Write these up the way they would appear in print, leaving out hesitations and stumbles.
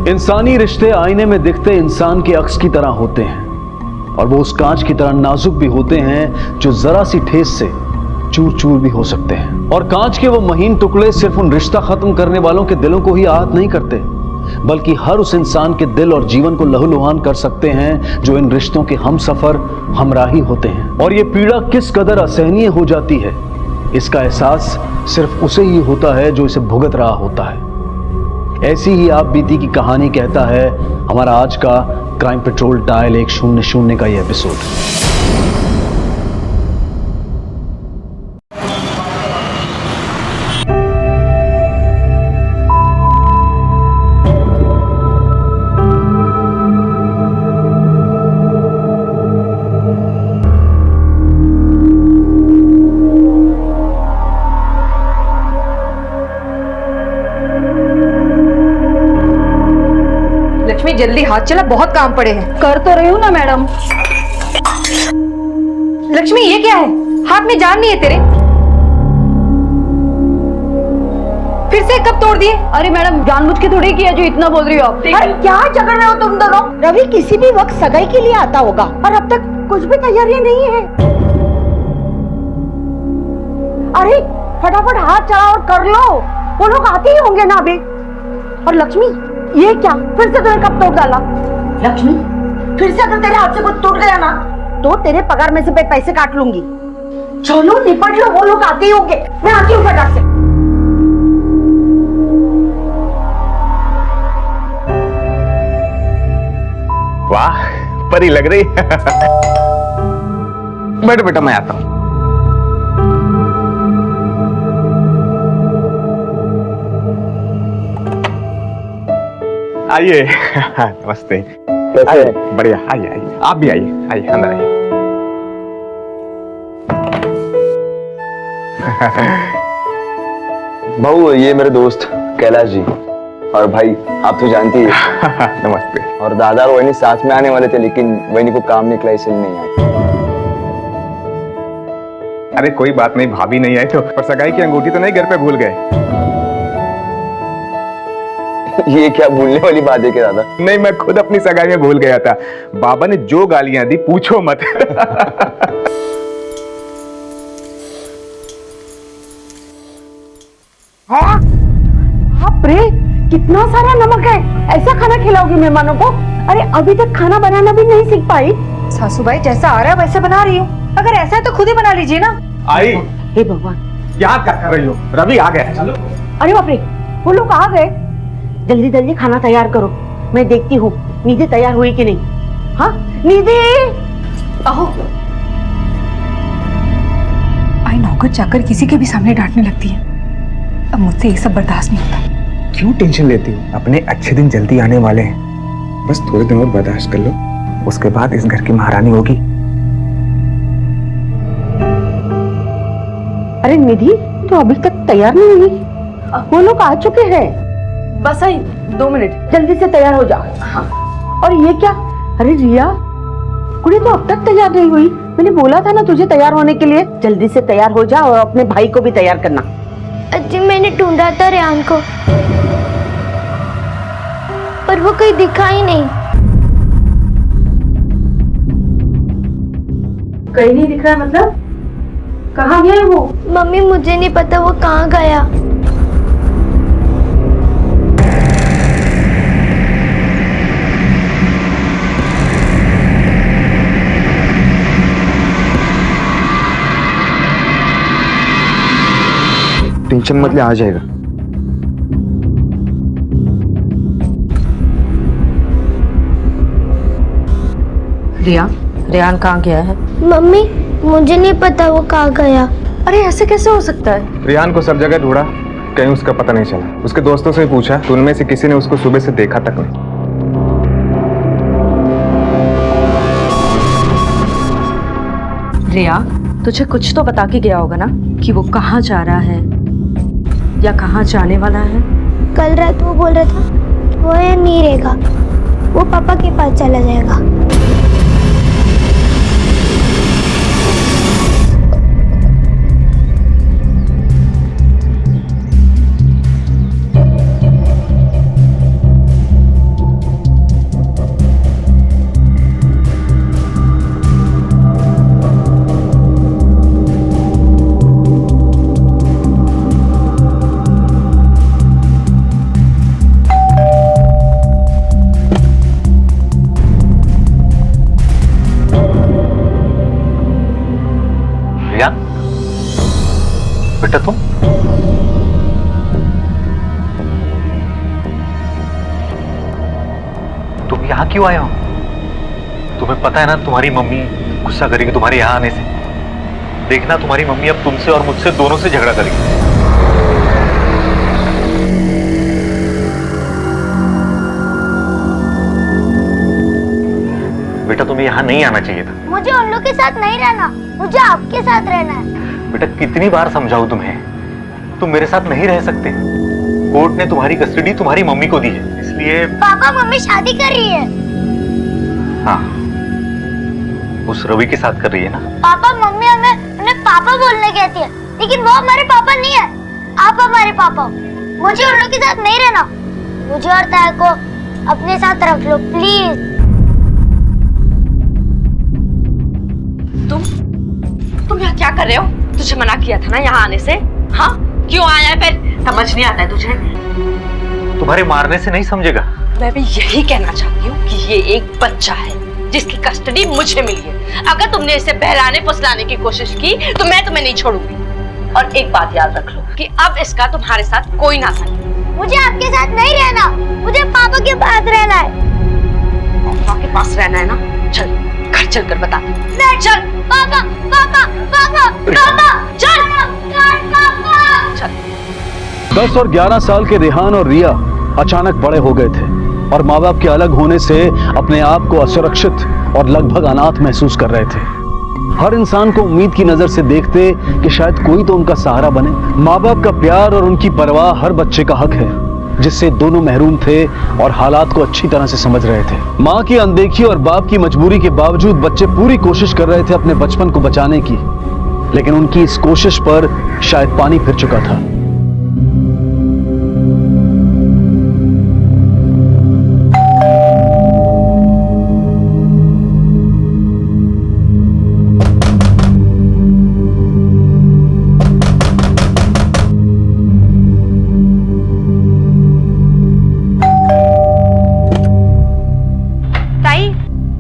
इंसानी रिश्ते आईने में दिखते इंसान के अक्स की तरह होते हैं और वो उस कांच की तरह नाजुक भी होते हैं जो जरा सी ठेस से चूर चूर भी हो सकते हैं। और कांच के वो महीन टुकड़े सिर्फ उन रिश्ता खत्म करने वालों के दिलों को ही आहत नहीं करते, बल्कि हर उस इंसान के दिल और जीवन को लहूलुहान कर सकते हैं जो इन रिश्तों के हमसफर हमराही होते हैं। और ये पीड़ा किस कदर असहनीय हो जाती है, इसका एहसास सिर्फ उसे ही होता है जो इसे भुगत रहा होता है। ऐसी ही आप बीती की कहानी कहता है हमारा आज का क्राइम पेट्रोल डायल 100 का ये एपिसोड। लक्ष्मी जल्दी हाथ चला, बहुत काम पड़े हैं। कर तो रही हूँ ना मैडम। लक्ष्मी ये क्या है, हाथ में जान नहीं है तेरे? फिर से कब तोड़ दिए? अरे मैडम जानबूझ के थोड़ी किया जो इतना बोल रही हो आप। अरे क्या झगड़ रहे हो तुम दोनों? रवि किसी भी वक्त सगाई के लिए आता होगा और अब तक कुछ भी तैयारियां नहीं है। अरे फटाफट हाथ चलाओ और कर लो, वो लोग आते ही होंगे ना अभी। और लक्ष्मी ये क्या, फिर से तूने कब तोड़ डाला? लक्ष्मी फिर से अगर तेरे हाथ से कुछ टूट गया ना तो तेरे पगार में से पैसे काट लूंगी। चलो निपट लो, वो लोग आते ही होंगे। मैं आती हूँ फटाक से। वाह परी लग रही। बैठो बेटा, मैं आता हूं। आइए। नमस्ते। कैसे? बढ़िया, आइए आइए, आप भी आइए, आइए अंदर आइए। बहू ये मेरे दोस्त कैलाश जी, और भाई आप तो जानती है। नमस्ते। और दादा और वही साथ में आने वाले थे लेकिन वही को काम निकला इसलिए नहीं आए। अरे कोई बात नहीं, भाभी नहीं आई तो, पर सगाई की अंगूठी तो नहीं घर पे भूल गए? ये क्या भूलने वाली बात है क्या दादा? नहीं, मैं खुद अपनी सगाई में भूल गया था। बाबा ने जो गालियां दी पूछो मत। बाप रे, कितना सारा नमक है। ऐसा खाना खिलाओगी मेहमानों को? अरे अभी तक खाना बनाना भी नहीं सीख पाई। सासूबाई जैसा आ रहा है वैसे बना रही हूँ। अगर ऐसा है तो खुद ही बना लीजिए ना। आई, हे भगवान, क्या कर रही हो? रवि आ गया। चलो। अरे बाप रे, वो लोग आ गए। जल्दी जल्दी खाना तैयार करो, मैं देखती हूँ निधि तैयार हुई कि नहीं। हाँ निधि, आहो। आई नौकर चाकर किसी के भी सामने डांटने लगती है। अब मुझसे ये सब बर्दाश्त नहीं होता। क्यों टेंशन लेती हो? अपने अच्छे दिन जल्दी आने वाले हैं, बस थोड़े दिन और बर्दाश्त कर लो, उसके बाद इस घर की महारानी होगी। अरे निधि तो अभी तक तैयार नहीं हुई। वो लोग आ चुके हैं। बस आई 2 मिनट। जल्दी से तैयार हो जा। हाँ। और ये क्या? अरे रिया, कुड़ी तो अब तक तैयार नहीं हुई। मैंने बोला था ना तुझे तैयार होने के लिए। जल्दी से तैयार हो जा और अपने भाई को भी तैयार करना। अजी मैंने ढूंढा था रेहान को, पर वो कहीं दिखा ही नहीं। कहीं नहीं दिख रहा है मतलब? कहाँ गया है वो? मम्मी मुझे नहीं पता वो कहाँ गया। टेंशन मत ले, आ जाएगा। रिया, रेहान कहाँ गया है? मम्मी मुझे नहीं पता वो कहाँ गया। अरे ऐसे कैसे हो सकता है? रियान को सब जगह ढूंढा, कहीं उसका पता नहीं चला। उसके दोस्तों से पूछा तो उनमें से किसी ने उसको सुबह से देखा तक नहीं। रिया, तुझे कुछ तो बता के गया होगा ना कि वो कहाँ जा रहा है या कहाँ जाने वाला है? कल रात वो बोल रहा था वो यहाँ नहीं रहेगा, वो पापा के पास चला जाएगा। बेटा तुम यहाँ क्यों आए हो? तुम्हें पता है ना तुम्हारी मम्मी गुस्सा करेगी तुम्हारे यहाँ आने से। देखना तुम्हारी मम्मी अब तुमसे और मुझसे दोनों से झगड़ा करेगी। बेटा तुम्हें यहाँ नहीं आना चाहिए था। मुझे उन लोग के साथ नहीं रहना, मुझे आपके साथ रहना है। बेटा कितनी बार समझाऊं तुम्हें, तुम मेरे साथ नहीं रह सकते। कोर्ट ने तुम्हारी कस्टडी तुम्हारी मम्मी को दी है, इसलिए। पापा मम्मी शादी कर रही है। हाँ, उस रवि के साथ कर रही है ना। पापा मम्मी हमें उन्हें पापा बोलने कहती है, लेकिन वो हमारे पापा नहीं है। आप हमारे पापा हो। मुझे उन लोग के साथ नहीं रहना। मुझे और ताया को अपने साथ रख लो प्लीज। तुम यहाँ क्या कर रहे हो? तुझे मना किया था ना यहाँ आने से। हाँ, क्यों आया है फिर? समझ नहीं आता है तुझे? तुम्हारे मारने से नहीं समझेगा। मैं भी यही कहना चाहती हूँ कि ये एक बच्चा है जिसकी कस्टडी मुझे मिली है। अगर तुमने इसे बहलाने फुसलाने की कोशिश की तो मैं तुम्हें नहीं छोड़ूंगी। और एक बात याद रख लो कि अब इसका तुम्हारे साथ कोई ना था। मुझे आपके साथ नहीं रहना, मुझे पापा के पास रहना है। पापा के पास रहना है ना? चल घर चल कर बता। चल पापा पापा पापा पापा चल चल। 10 और 11 साल के रेहान और रिया अचानक बड़े हो गए थे और माँ बाप के अलग होने से अपने आप को असुरक्षित और लगभग अनाथ महसूस कर रहे थे। हर इंसान को उम्मीद की नजर से देखते कि शायद कोई तो उनका सहारा बने। माँ बाप का प्यार और उनकी परवाह हर बच्चे का हक है, जिससे दोनों महरूम थे और हालात को अच्छी तरह से समझ रहे थे। माँ की अनदेखी और बाप की मजबूरी के बावजूद बच्चे पूरी कोशिश कर रहे थे अपने बचपन को बचाने की, लेकिन उनकी इस कोशिश पर शायद पानी फिर चुका था।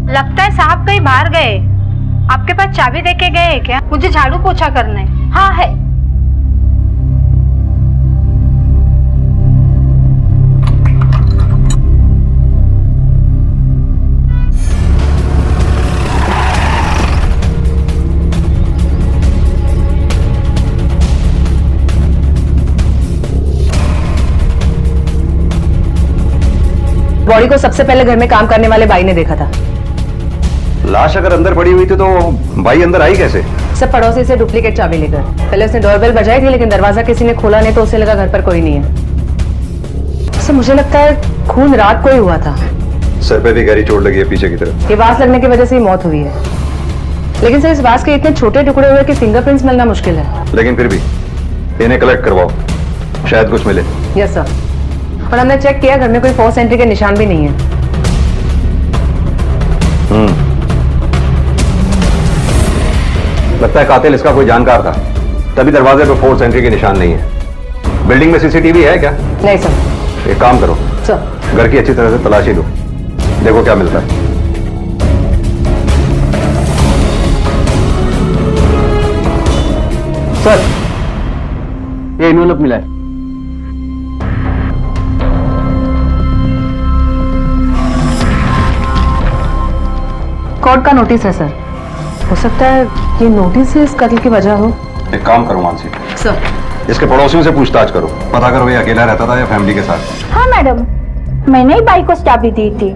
लगता है साहब कहीं बाहर गए। आपके पास चाबी देके गए हैं क्या? मुझे झाड़ू पोछा करना है। हाँ है। बॉडी को सबसे पहले घर में काम करने वाले भाई ने देखा था। लाश अगर अंदर पड़ी हुई थी तो भाई अंदर आई कैसे? सब पड़ोसी से डुप्लीकेट चाबी लेकर। पहले उसने डोरबेल बजाई थी, लेकिन दरवाजा किसी ने खोला नहीं तो उसे लगा घर पर कोई नहीं है। तो मुझे लगता है खून रात को ही हुआ था। सर पे भी गहरी चोट लगी है पीछे की तरफ। ये वास लगने की वजह से ही मौत हुई है, लेकिन सर इस वास के इतने छोटे टुकड़े हुए कि फिंगरप्रिंट्स मिलना मुश्किल है। लेकिन फिर भी इन्हें कलेक्ट करवाओ, शायद कुछ मिले। यस सर, पर हमने चेक किया घर में कोई फोर्स एंट्री के निशान भी नहीं है। लगता है कातिल इसका कोई जानकार था, तभी दरवाजे पे फोर्स एंट्री के निशान नहीं है। बिल्डिंग में सीसीटीवी है क्या? नहीं सर। एक काम करो सर, घर की अच्छी तरह से तलाशी लो, देखो क्या मिलता है। सर, ये इन्वेलप मिला है। कोर्ट का नोटिस है सर। हो सकता है ये नोटिस ही इस कत्ल की वजह हो। एक काम करो मानसी, सर, इसके पड़ोसियों से पूछताछ करो, पता करो ये अकेला रहता था या फैमिली के साथ। हाँ मैडम, मैंने ही बाई को चाबी दी थी।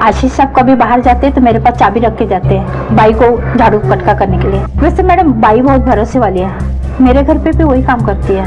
आशीष साहब कभी बाहर जाते हैं तो मेरे पास चाबी रख के जाते हैं बाई को झाड़ू पटका करने के लिए। वैसे मैडम बाई बहुत भरोसे वाली है, मेरे घर पे भी वही काम करती है।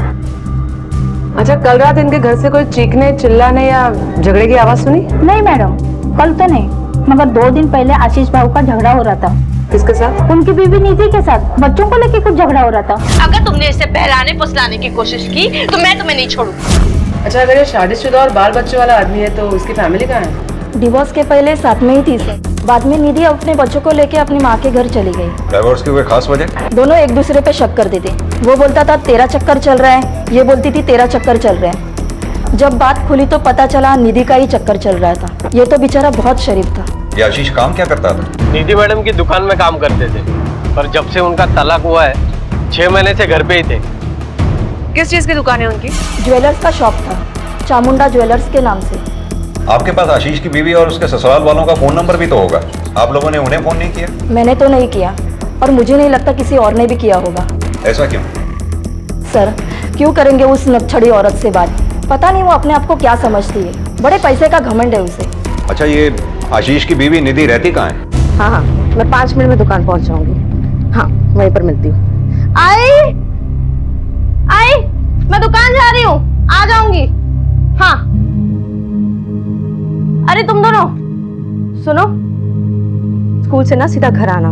अच्छा, कल रात इनके घर से कोई चीखने चिल्लाने या झगड़े की आवाज सुनी? नहीं मैडम, कल तो नहीं, मगर 2 दिन पहले आशीष भाऊ का झगड़ा हो रहा था। किसके साथ? उनकी बीवी निधि के साथ। बच्चों को लेके कुछ झगड़ा हो रहा था। अगर तुमने इसे बहलाने फुसलाने की कोशिश की तो मैं तुम्हें नहीं छोड़ूंगी। अच्छा, अगर ये शादीशुदा और बाल बच्चे वाला आदमी है तो उसकी फैमिली कहाँ है? डिवोर्स के पहले साथ में ही थी सर। बाद में निधि अपने बच्चों को लेके अपनी माँ के घर चली गई। डाइवोर्स की कोई खास वजह? दोनों एक दूसरे पे शक करते थे। वो बोलता था तेरा चक्कर चल रहा है, ये बोलती थी तेरा चक्कर चल रहा है। जब बात खुली तो पता चला निधि का ही चक्कर चल रहा था। ये तो बेचारा बहुत शरीफ था। ये आशीष काम क्या करता था? निधि मैडम की दुकान में काम करते थे, पर जब से उनका तलाक हुआ है 6 महीने से घर पे ही थे। किस चीज की दुकान है उनकी? ज्वेलर्स का शॉप था, चामुंडा ज्वेलर्स के नाम से। आपके पास आशीष की बीवी और उसके ससुराल वालों का फोन नंबर भी तो होगा, आप लोगों ने उन्हें फोन नहीं किया? मैंने तो नहीं किया और मुझे नहीं लगता किसी और ने भी किया होगा। ऐसा क्यों? सर, क्यों करेंगे उस नक्छड़ी औरत से बात? पता नहीं वो अपने आप को क्या समझती है, बड़े पैसे का घमंड है उसे। अच्छा, ये आशीष की बीवी निधि रहती कहाँ है? हाँ हाँ, मैं 5 मिनट में दुकान पहुंच जाऊंगी। हाँ, वहीं पर मिलती हूँ। आई, मैं दुकान जा रही हूँ, आ जाऊंगी। हाँ। अरे तुम दोनों सुनो, स्कूल से ना सीधा घर आना।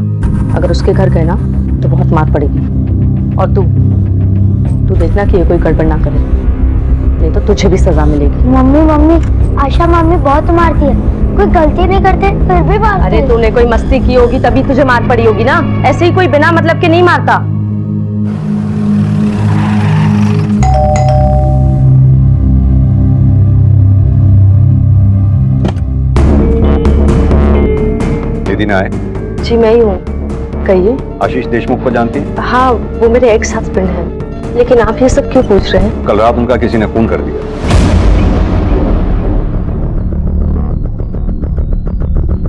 अगर उसके घर गए ना तो बहुत मार पड़ेगी। और तू देखना कि ये कोई गड़बड़ ना करे, नहीं तो तुझे भी सजा मिलेगी। मम्मी आशा मम्मी बहुत मारती है, कोई गलती नहीं करते फिर भी मारती अरे है। तूने कोई मस्ती की होगी तभी तुझे मार पड़ी होगी ना, ऐसे ही कोई बिना मतलब के नहीं मारता। निधि ना आए? जी मैं ही हूँ, कहिए। आशीष देशमुख को जानती हैं? हाँ, वो मेरे एक्स हस्बैंड हैं। लेकिन आप ये सब क्यों पूछ रहे हैं? कल रात उनका किसी ने खून कर दिया।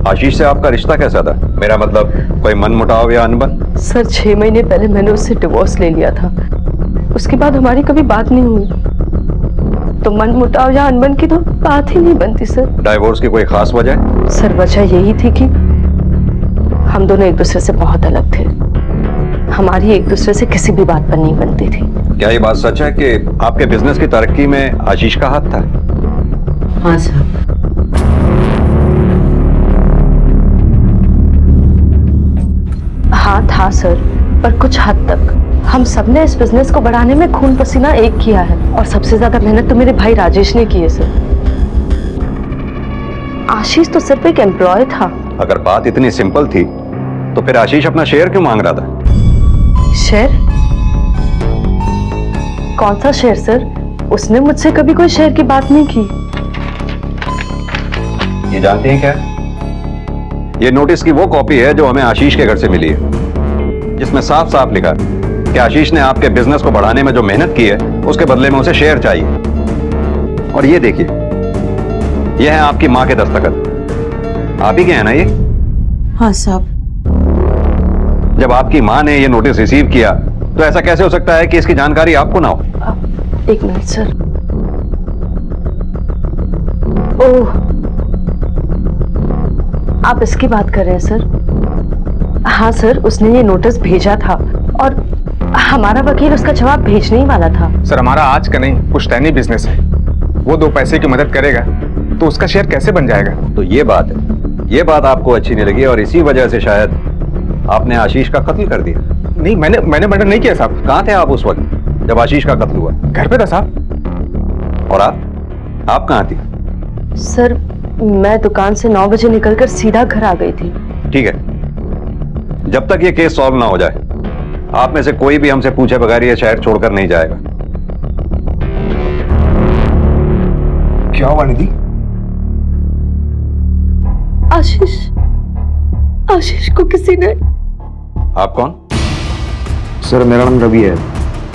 आशीष से आपका रिश्ता कैसा था? मेरा मतलब कोई मनमुटाव या अनबन? सर, 6 महीने पहले मैंने उससे डिवोर्स ले लिया था, उसके बाद हमारी कभी बात नहीं हुई, तो मनमुटाव या अनबन की तो बात ही नहीं बनती सर। डाइवोर्स की कोई खास वजह? सर, वजह यही थी कि हम दोनों एक दूसरे से बहुत अलग थे, हमारी एक दूसरे से किसी भी बात पर नहीं बनती थी। क्या ये बात सच है कि आपके बिजनेस की तरक्की में आशीष का हाथ था? हाँ सर। हाँ था सर, पर कुछ हद तक। हम सबने इस बिजनेस को बढ़ाने में खून पसीना एक किया है, और सबसे ज्यादा मेहनत तो मेरे भाई राजेश ने की है सर। आशीष तो सिर्फ एक एम्प्लॉय था। अगर बात इतनी सिंपल थी तो फिर आशीष अपना शेयर क्यों मांग रहा था? शेयर? कौन सा शेयर सर? उसने मुझसे कभी कोई शेयर की बात नहीं की। ये जानती हैं क्या? ये नोटिस की वो कॉपी है जो हमें आशीष के घर से मिली है, जिसमें साफ साफ लिखा है कि आशीष ने आपके बिजनेस को बढ़ाने में जो मेहनत की है उसके बदले में उसे शेयर चाहिए। और ये देखिए, ये है आपकी माँ के दस्तखत। आप ही के हैं ना ये? हाँ साहब। जब आपकी माँ ने ये नोटिस रिसीव किया तो ऐसा कैसे हो सकता है कि इसकी जानकारी आपको ना हो? एक मिनट सर। ओह, आप इसकी बात कर रहे हैं सर? हाँ सर, उसने ये नोटिस भेजा था और हमारा वकील उसका जवाब भेजने ही वाला था। सर, हमारा आज का नहीं पुश्तैनी बिजनेस है, वो 2 पैसे की मदद करेगा तो उसका शेयर कैसे बन जाएगा? तो ये बात है, ये बात आपको अच्छी नहीं लगी और इसी वजह से शायद आपने आशीष का कत्ल कर दिया। नहीं, मैंने मर्डर नहीं किया साहब। कहाँ थे आप उस वक्त जब आशीष का कत्ल हुआ? घर पे था साहब। और आप कहाँ थी? सर, मैं दुकान से 9 बजे निकलकर सीधा घर आ गई थी। ठीक है, जब तक ये केस सॉल्व ना हो जाए आप में से कोई भी हमसे पूछे बगैर ये शहर छोड़कर नहीं जाएगा। क्या हुआ निधि? आशीष को किसी ने। आप कौन? सर, मेरा नाम रवि है,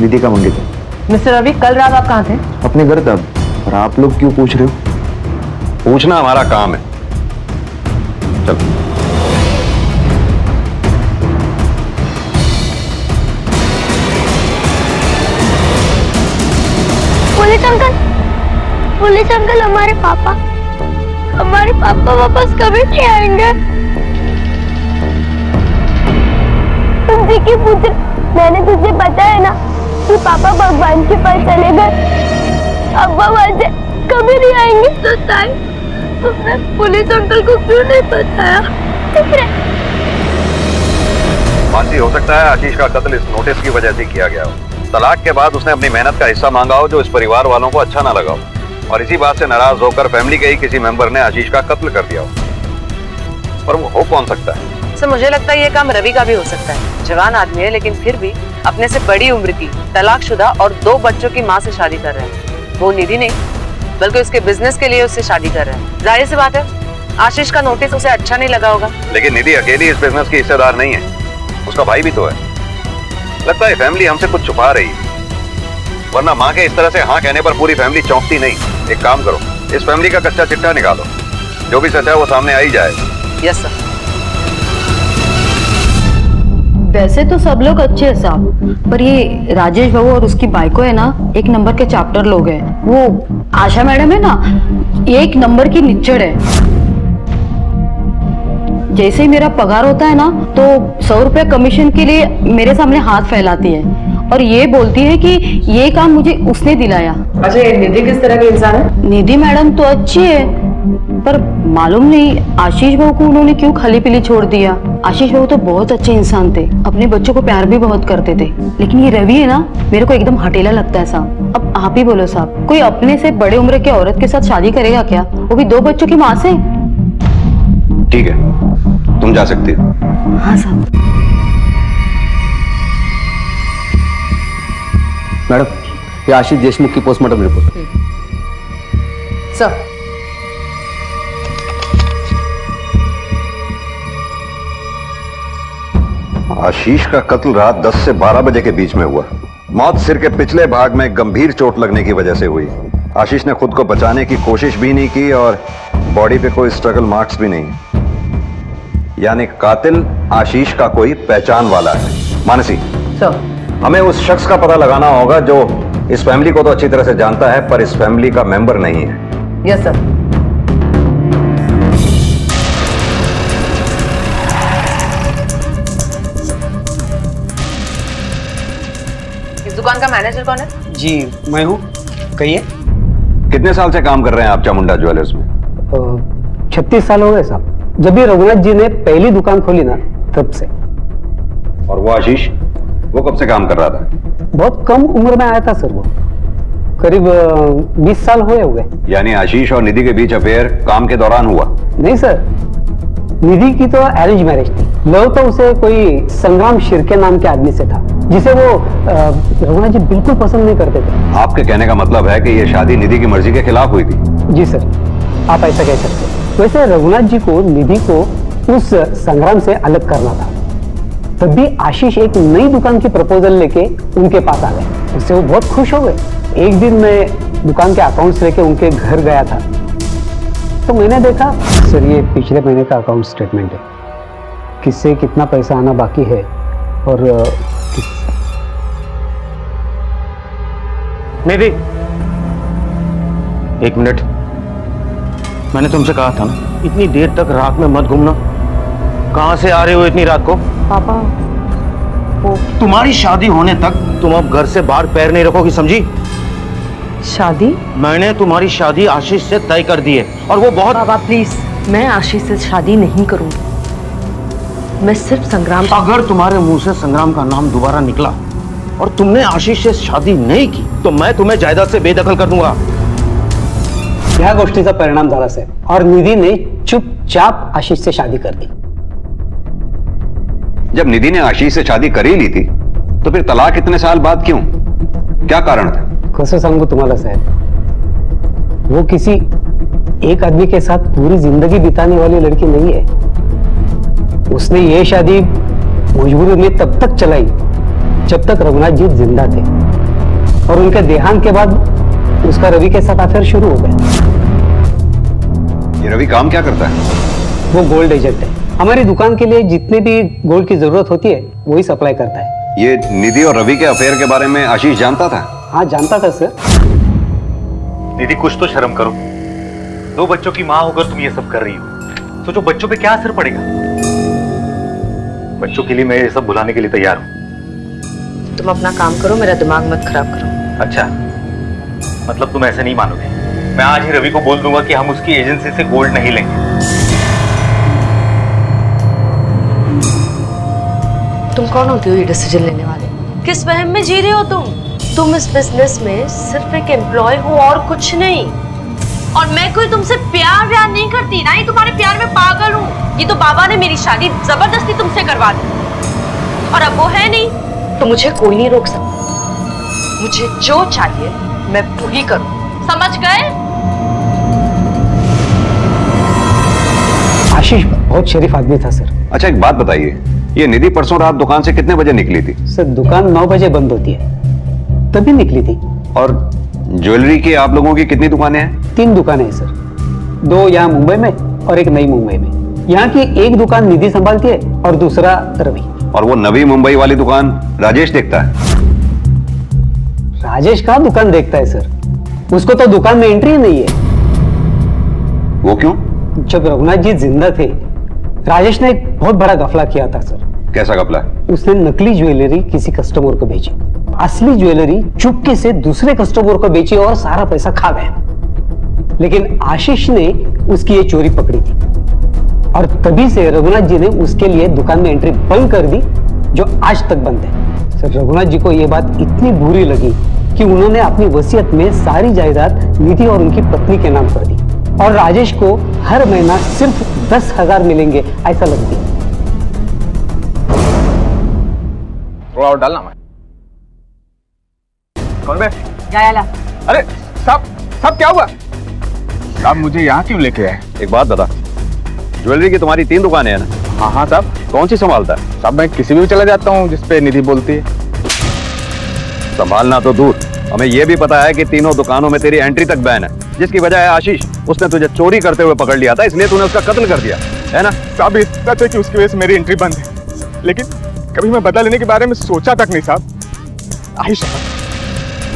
निधि का मंगेतर। मिस्टर रवि, कल रात आप कहाँ थे? अपने घर था। और आप लोग क्यों पूछ रहे हो? पूछना हमारा काम है। चलो। पुलिस अंकल, हमारे पापा वापस कभी नहीं आएंगे। तुमसे क्यों पूछ रहे? मैंने तुझे बताया ना कि पापा भगवान के पास चले गए, अब्बा वहां से कभी नहीं आएंगे। तो तुमने पुलिस अंकल को क्यों नहीं बताया? मानसी, हो सकता है आशीष का कत्ल इस नोटिस की वजह से किया गया हो। तलाक के बाद उसने अपनी मेहनत का हिस्सा मांगा हो जो इस परिवार वालों को अच्छा ना लगा हो, और इसी बात से नाराज होकर फैमिली के ही किसी मेंबर ने आशीष का कत्ल कर दिया हो। पर वो हो कौन सकता है? सर, मुझे लगता है ये काम रवि का भी हो सकता है। जवान आदमी है लेकिन फिर भी अपने से बड़ी उम्र की, तलाकशुदा और 2 बच्चों की माँ से शादी कर रहे हैं। वो निधि नहीं बल्कि उसके बिजनेस के लिए उससे शादी कर रहे हैं। जाहिर सी बात है आशीष का नोटिस उसे अच्छा नहीं लगा होगा। लेकिन निधि अकेली इस बिजनेस की हिस्सेदार नहीं है, उसका भाई भी तो है। लगता है फैमिली हमसे कुछ छुपा रही है। वरना माँ के इस तरह से हाँ कहने पर पूरी फैमिली चौंकती नहीं। एक काम करो, इस फैमिली का कच्चा चिट्ठा निकालो, जो भी सच है वो सामने आ ही जाएगा। Yes sir. वैसे तो सब लोग अच्छे हैं साहब, पर ये राजेश बाबू और उसकी बाइको है ना, एक नंबर के चैप्टर लोग हैं। वो आशा मैडम है ना, ये एक नंबर की निच्चड़ है। जैसे ही मेरा पगार होता है ना, तो 100 रुपए कमीशन के लिए मेरे सामने हाथ फैलाती है और ये बोलती है कि ये काम मुझे उसने दिलाया। अच्छा, ये निधि किस तरह की इंसान है? निधि मैडम तो अच्छी है, पर मालूम नहीं आशीष बाबू को उन्होंने क्यों खाली पीली छोड़ दिया। आशीष बाबू तो बहुत अच्छे इंसान थे, अपने बच्चों को प्यार भी बहुत करते थे, लेकिन ये रवि है ना, मेरे को एकदम हटेला लगता है साहब। अब आप ही बोलो साहब, कोई अपने से बड़े उम्र के औरत के साथ शादी करेगा क्या, वो भी 2 बच्चों की माँ से? ठीक है, तुम जा सकती हो। हाँ साहब। मैडम, ये आशीष देशमुख की पोस्टमार्टम रिपोर्ट। सर, आशीष का कत्ल रात 10 से 12 बजे के बीच में हुआ। मौत सिर के पिछले भाग में गंभीर चोट लगने की वजह से हुई। आशीष ने खुद को बचाने की कोशिश भी नहीं की और बॉडी पे कोई स्ट्रगल मार्क्स भी नहीं। यानी कातिल आशीष का कोई पहचान वाला है। मानसी सर, हमें उस शख्स का पता लगाना होगा जो इस फैमिली को तो अच्छी तरह से जानता है पर इस फैमिली का मेंबर नहीं है। Yes sir. इस दुकान का मैनेजर कौन है? जी मैं हूँ, कहिए। कितने साल से काम कर रहे हैं आप चामुंडा ज्वेलर्स में? 36 साल हो गए साहब। जब भी रघुनाथ जी ने पहली दुकान खोली ना, तब से। और वो आशीष, वो कब से काम कर रहा था? बहुत कम उम्र में आया था सर वो, करीब 20 साल हो गए। यानी आशीष और निधि के बीच अफेयर काम के दौरान हुआ? नहीं सर, निधि की तो अरेंज मैरिज थी। लव तो उसे कोई संग्राम शिर्के नाम के आदमी से था, जिसे वो रघुनाथ जी बिल्कुल पसंद नहीं करते थे। आपके कहने का मतलब है कि ये शादी निधि की मर्जी के खिलाफ हुई थी? जी सर, आप ऐसा कह सकते हैं। वैसे रघुनाथ जी को निधि को उस संग्राम से अलग करना था, तब भी आशीष एक नई दुकान की प्रपोजल लेके उनके पास आ गए। उससे वो बहुत खुश हो गए। एक दिन मैं दुकान के अकाउंट्स लेके उनके घर गया था, तो मैंने देखा सर ये पिछले महीने का अकाउंट स्टेटमेंट है, किससे कितना पैसा आना बाकी है और निधि, एक मिनट, मैंने तुमसे कहा था ना इतनी देर तक रात में मत घूमना। कहां से आ रहे हो इतनी रात को? पापा, वो तुम्हारी शादी होने तक तुम अब घर से बाहर पैर नहीं रखोगी, समझी? शादी? मैंने तुम्हारी शादी आशीष से तय कर दी है और वो बहुत। बाबा प्लीज, मैं आशीष से शादी नहीं करूंगी। मैं सिर्फ संग्राम। अगर तुम्हारे मुंह से संग्राम का नाम दोबारा निकला और तुमने आशीष से शादी नहीं की, तो मैं तुम्हें जायदाद से बेदखल कर दूंगा। ह्या गोष्टीचा परिणाम झाला साहेब, और निधि ने चुपचाप आशीष से शादी कर दी। जब निधि ने आशीष से शादी कर ही ली थी, तो फिर तलाक इतने साल बाद क्यों? क्या कारण था? कसं सांगू तुम्हाला साहेब, वो किसी एक आदमी के साथ पूरी जिंदगी बिताने वाली लड़की नहीं है। उसने ये शादी मजबूरी में तब तक चलाई जब तक रघुनाथ जी जिंदा थे, और उनके देहांत के बाद उसका रवि के साथ अफेयर शुरू हो गया। ये रवि काम क्या करता है? वो गोल्ड एजेंट है। हमारी दुकान के लिए जितने भी गोल्ड की जरूरत होती है वही सप्लाई करता है। ये निधि और रवि के अफेयर के बारे में आशीष जानता था? हाँ जानता था सर। निधि, कुछ तो शर्म करो। 2 बच्चों की माँ होकर तुम ये सब कर रही हो, सोचो बच्चों पे क्या असर पड़ेगा। बच्चों के लिए मैं ये सब भुलाने के लिए तैयार हूँ। तुम अपना काम करो, मेरा दिमाग मत खराब करो। अच्छा, मतलब तुम ऐसे नहीं मानोगे? मैं आज ही रवि को बोल दूंगा कि हम उसकी एजेंसी से गोल्ड नहीं लेंगे। तुम कौन होती हो ये डिसीजन लेने वाले? किस वहम में जी रहे हो तुम? तुम इस बिजनेस में सिर्फ एक एम्प्लॉय हो और कुछ नहीं। और मैं कोई तुमसे प्यार नहीं करती, ना ही तुम्हारे प्यार में पागल हूँ। ये तो बाबा ने मेरी शादी जबरदस्ती तुमसे करवा दी, और अब वो है नहीं तो मुझे कोई नहीं रोक सकता। मुझे जो चाहिए मैं वही करूँ, समझ गए? आशीष बहुत शरीफ आदमी था सर। अच्छा, एक बात बताइए, ये निधि परसों रात दुकान से कितने बजे निकली थी? सर दुकान 9 बजे बंद होती है, तभी निकली थी। और ज्वेलरी की आप लोगों की कितनी दुकानें हैं? 3 दुकानें हैं सर, 2 यहाँ मुंबई में और एक नई मुंबई में। यहाँ की एक दुकान निधि संभालती है और दूसरा रवि। और वो नवी मुंबई वाली दुकान राजेश देखता है? राजेश का दुकान देखता है सर, उसको तो दुकान में एंट्री नहीं है। वो क्यों? जब रघुनाथ जी जिंदा थे, राजेश ने एक बहुत बड़ा गफला किया था सर। कैसा घपला? उसने नकली ज्वेलरी किसी कस्टमर को बेची, असली ज्वेलरी चुपके से दूसरे कस्टमर को बेची और सारा पैसा खा गया। लेकिन आशीष ने उसकी ये चोरी पकड़ी थी और तभी से रघुनाथ जी ने उसके लिए दुकान में एंट्री बंद कर दी, जो आज तक बंद है। सर रघुनाथ जी को यह बात इतनी बुरी लगी कि उन्होंने अपनी वसीयत में सारी जायदाद निधि और उनकी पत्नी के नाम कर दी और राजेश को हर महीना सिर्फ 10,000 मिलेंगे ऐसा लग दिया। थोड़ा और डालना मैं। कौन बे? अरे सब क्या हुआ? साहब मुझे यहाँ क्यों लेके आए? एक बात बता, ज्वेलरी की तुम्हारी 3 दुकानें हैं ना? हाँ साहब। कौन सी संभालता है? साहब मैं किसी भी चला जाता हूँ जिसपे निधि बोलती है। संभालना तो दूर, हमें यह भी पता है कि तीनों दुकानों में तेरी एंट्री तक बैन है, जिसकी वजह है आशीष। उसने तुझे चोरी करते हुए पकड़ लिया था, इसलिए तूने उसका कत्ल कर दिया है ना? साहब ये सच है कि उसकी वजह से मेरी एंट्री बंद है, लेकिन कभी मैं बदला लेने के बारे में सोचा तक नहीं साहब। आशीष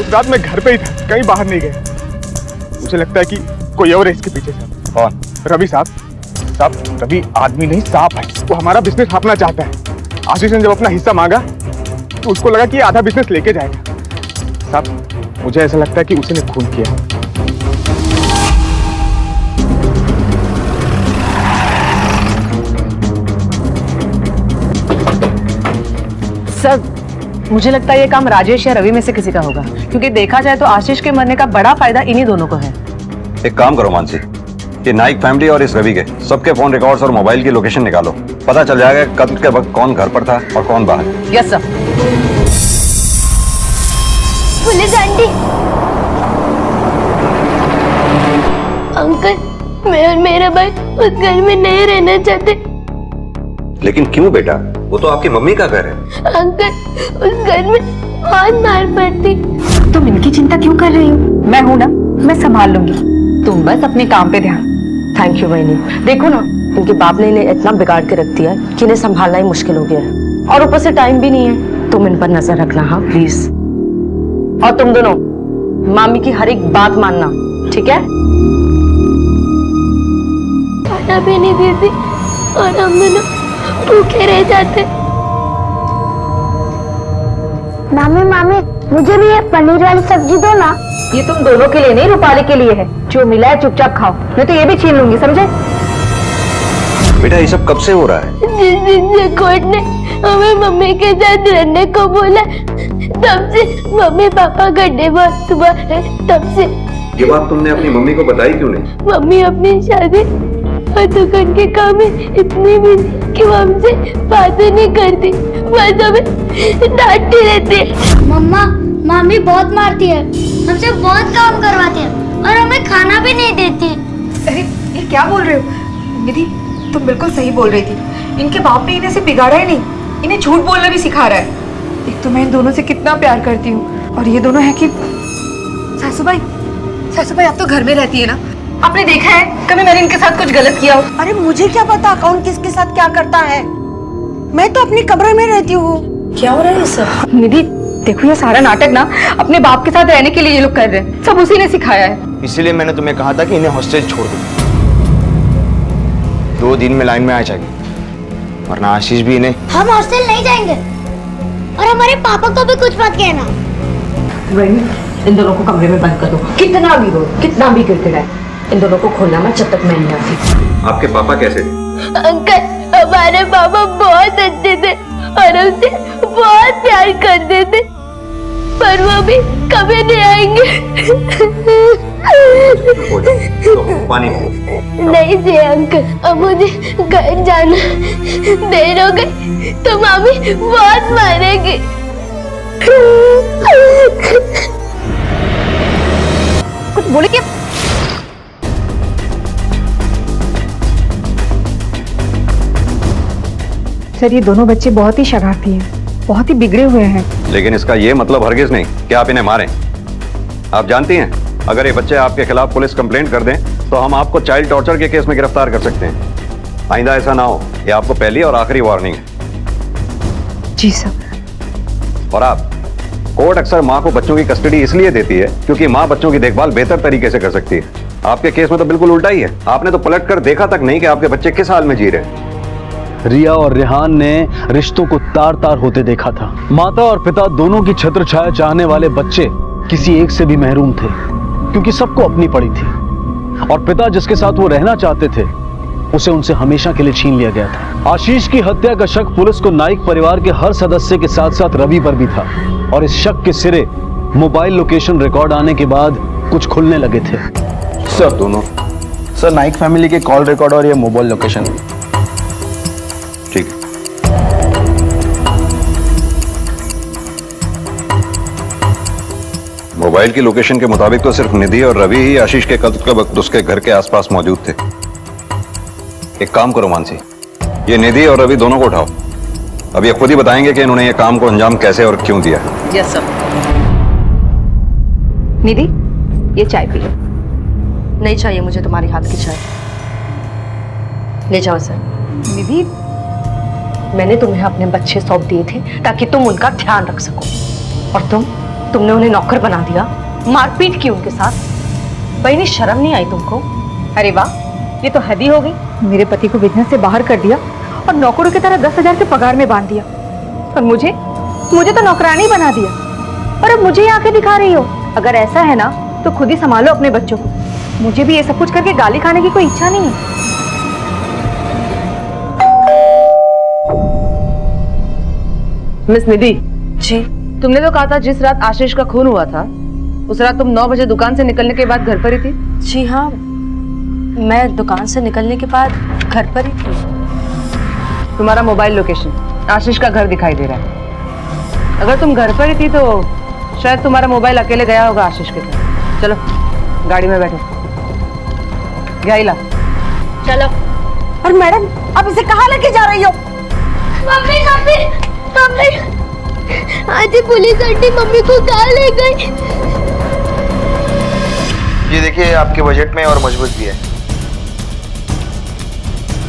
उस रात मैं घर पे ही था, कहीं बाहर नहीं गया। मुझे लगता है कि कोई और है इसके पीछे। साहब कौन? रवि साहब। साहब रवि आदमी नहीं सांप है, वो हमारा बिजनेस हाँपना चाहता है। आशीष ने जब अपना हिस्सा मांगा तो उसको लगा कि आधा बिजनेस लेके जाएगा। साहब मुझे ऐसा लगता है कि उसी ने खून किया। सर मुझे लगता है ये काम राजेश या रवि में से किसी का होगा, क्योंकि देखा जाए तो आशीष के मरने का बड़ा फायदा इन्हीं दोनों को है। एक काम करो मानसी, ये नाइक फैमिली और इस रवि के सबके फोन रिकॉर्ड्स और मोबाइल की लोकेशन निकालो, पता चल जाएगा कत्ल के वक्त कौन घर पर था और कौन बाहर। Yes sir. Police aunty, uncle मैं और मेरा भाई उस घर में नहीं रहना चाहते। लेकिन क्यों बेटा? वो तो आपकी मम्मी का घर है। अंकल उस घर में बहुत मार पड़ती। तुम इनकी चिंता क्यों कर रही हो? मैं हूं ना, मैं संभाल लूंगी, तुम बस अपने काम पे ध्यान। थैंक यू बहनी। देखो ना, इनके बाप ने इन्हें इतना बिगाड़ के रख दिया है कि इन्हें संभालना ही मुश्किल हो गया है, और ऊपर से टाइम भी नहीं है। तुम इन पर नजर रखना, हाँ प्लीज। और तुम दोनों मामी की हर एक बात मानना, ठीक है? खाना भी नहीं देती और हम दोनों भूखे रह जाते। मामी मामी मुझे भी ये पनीर वाली सब्जी दो ना। ये तुम दोनों के लिए नहीं, रूपाली के लिए है। जो मिला है चुपचाप खाओ, नहीं तो ये भी छीन लूंगी, समझे? बेटा ये सब कब से हो रहा है? जिस दिन से कोर्ट ने हमें मम्मी के साथ रहने को बोला, तब से मम्मी पापा का डिवोर्स हुआ है। तब से ये बात तुमने अपनी मम्मी को बताई क्यों नहीं? मम्मी अपनी शादी और दुकान के काम में इतनी बिजी कि वो हमसे बातें नहीं करती, बस हमें डांटती रहती है। मम्मा मामी बहुत मारती है, हमसे बहुत काम करवाती है और हमें खाना भी नहीं देती। अरे ये क्या बोल रहे हो निधि? तुम बिल्कुल सही बोल रही थी। इनके बाप ने इन्हें से बिगाड़ा ही नहीं, इन्हें झूठ बोलना भी सिखा रहा है। एक तो मैं इन दोनों से कितना प्यार करती हूँ, और ये दोनों है कि सासूबाई आप तो घर में रहती है ना, आपने देखा है कभी मैंने इनके साथ कुछ गलत किया हो? अरे मुझे क्या पता कौन किसके साथ क्या करता है, मैं तो अपने कमरे में रहती हूँ। क्या हो रहा है सब? निधि देखो, ये सारा नाटक ना अपने बाप के साथ रहने के लिए ये लोग कर रहे हैं, सब उसी ने सिखाया है। इसीलिए मैंने तुम्हें कहा था कि इन्हें हॉस्टेज छोड़ दो, 2 दिन में लाइन में आ जाएगी, वरना आशीष भी इन्हें। हम हॉस्टल नहीं जाएंगे और हमारे पापा को भी कुछ मत कहना। इन दोनों को कमरे में बंद कर दो, कितना भी रो, कितना भी गिड़गिड़ाए, इन दोनों को खोलना मत जब तक मैं नहीं आती। आपके पापा कैसे? अंकल हमारे पापा बहुत अच्छे थे और हमसे बहुत प्यार करते थे, पर वो भी कभी नहीं आएंगे। पानी नहीं जी अंकल, अब मुझे घर जाना, देर हो गई तो मामी बहुत मारेगी। कुछ बोले क्या? सर ये दोनों बच्चे बहुत ही शरारती हैं, बहुत ही बिगड़े हुए हैं। लेकिन इसका ये मतलब हरगिज नहीं कि आप इन्हें मारें। आप जानती हैं, अगर ये बच्चे आपके खिलाफ पुलिस कंप्लेंट कर दें तो हम आपको चाइल्ड टॉर्चर के केस में गिरफ्तार कर सकते हैं। आइंदा ऐसा ना हो, ये आपको पहली और आखिरी वार्निंग है। जी सर। और आप, कोर्ट अक्सर माँ को बच्चों की कस्टडी इसलिए देती है क्योंकि माँ बच्चों की देखभाल बेहतर तरीके से कर सकती है। आपके केस में तो बिल्कुल उल्टा ही है। आपने तो पलट कर देखा तक नहीं कि आपके बच्चे किस हाल में जी रहे हैं। रिया और रेहान ने रिश्तों को तार तार होते देखा था। माता और पिता दोनों की छत्र छाया चाहने वाले बच्चे किसी एक से भी महरूम थे क्योंकि सबको अपनी पड़ी थी, और पिता जिसके साथ वो रहना चाहते थे उसे उनसे हमेशा के लिए छीन लिया गया था। आशीष की हत्या का शक पुलिस को नाइक परिवार के हर सदस्य के साथ साथ रवि पर भी था, और इस शक के सिरे मोबाइल लोकेशन रिकॉर्ड आने के बाद कुछ खुलने लगे थे। सर दोनों, सर नाइक फैमिली के कॉल रिकॉर्ड और ये मोबाइल लोकेशन। ठीक है। मोबाइल की लोकेशन के मुताबिक तो सिर्फ निधि और रवि ही आशीष के कत्ल के वक्त उसके घर के आसपास मौजूद थे। एक काम करो मानसी, ये निधि और रवि दोनों को उठाओ। अब ये खुद ही बताएंगे कि इन्होंने ये काम को अंजाम कैसे और क्यों दिया। Yes sir. निधि, ये चाय पी लो। नहीं चाहिए मुझे तुम्हारी हाथ की चाय। ले जाओ सर। निधि, मैंने तुम्हें अपने बच्चे सौंप दिए थे ताकि तुम उनका ध्यान रख सको, और तुमने उन्हें नौकर बना दिया, मारपीट की उनके साथ। बहनी शर्म नहीं आई तुमको? अरे वाह, ये तो हद ही हो गई। मेरे पति को बिजनेस से बाहर कर दिया और नौकरों की तरह 10,000 के पगार में बांध दिया, और मुझे तो नौकरानी बना दिया, और अब मुझे यहाँ आके दिखा रही हो। अगर ऐसा है ना तो खुद ही संभालो अपने बच्चों को। मुझे भी ये सब कुछ करके गाली खाने की कोई इच्छा नहीं है। मिस निधि जी। तुमने तो कहा था जिस रात आशीष का खून हुआ था उस रात तुम 9 बजे दुकान से निकलने के बाद घर पर ही थी। जी हाँ, मैं दुकान से निकलने के बाद घर पर ही थी। तुम्हारा मोबाइल लोकेशन आशीष का घर दिखाई दे रहा है। अगर तुम घर पर ही थी तो शायद तुम्हारा मोबाइल अकेले गया होगा आशीष के घर। चलो गाड़ी में बैठो। गाइला चलो। और मैडम, अब इसे कहाँ लेके जा रही हो? मम्मी मम्मी मम्मी, आज पुलिस आंटी मम्मी को कहाँ ले गई? ये देखिए आपके बजट में और मजबूत भी है।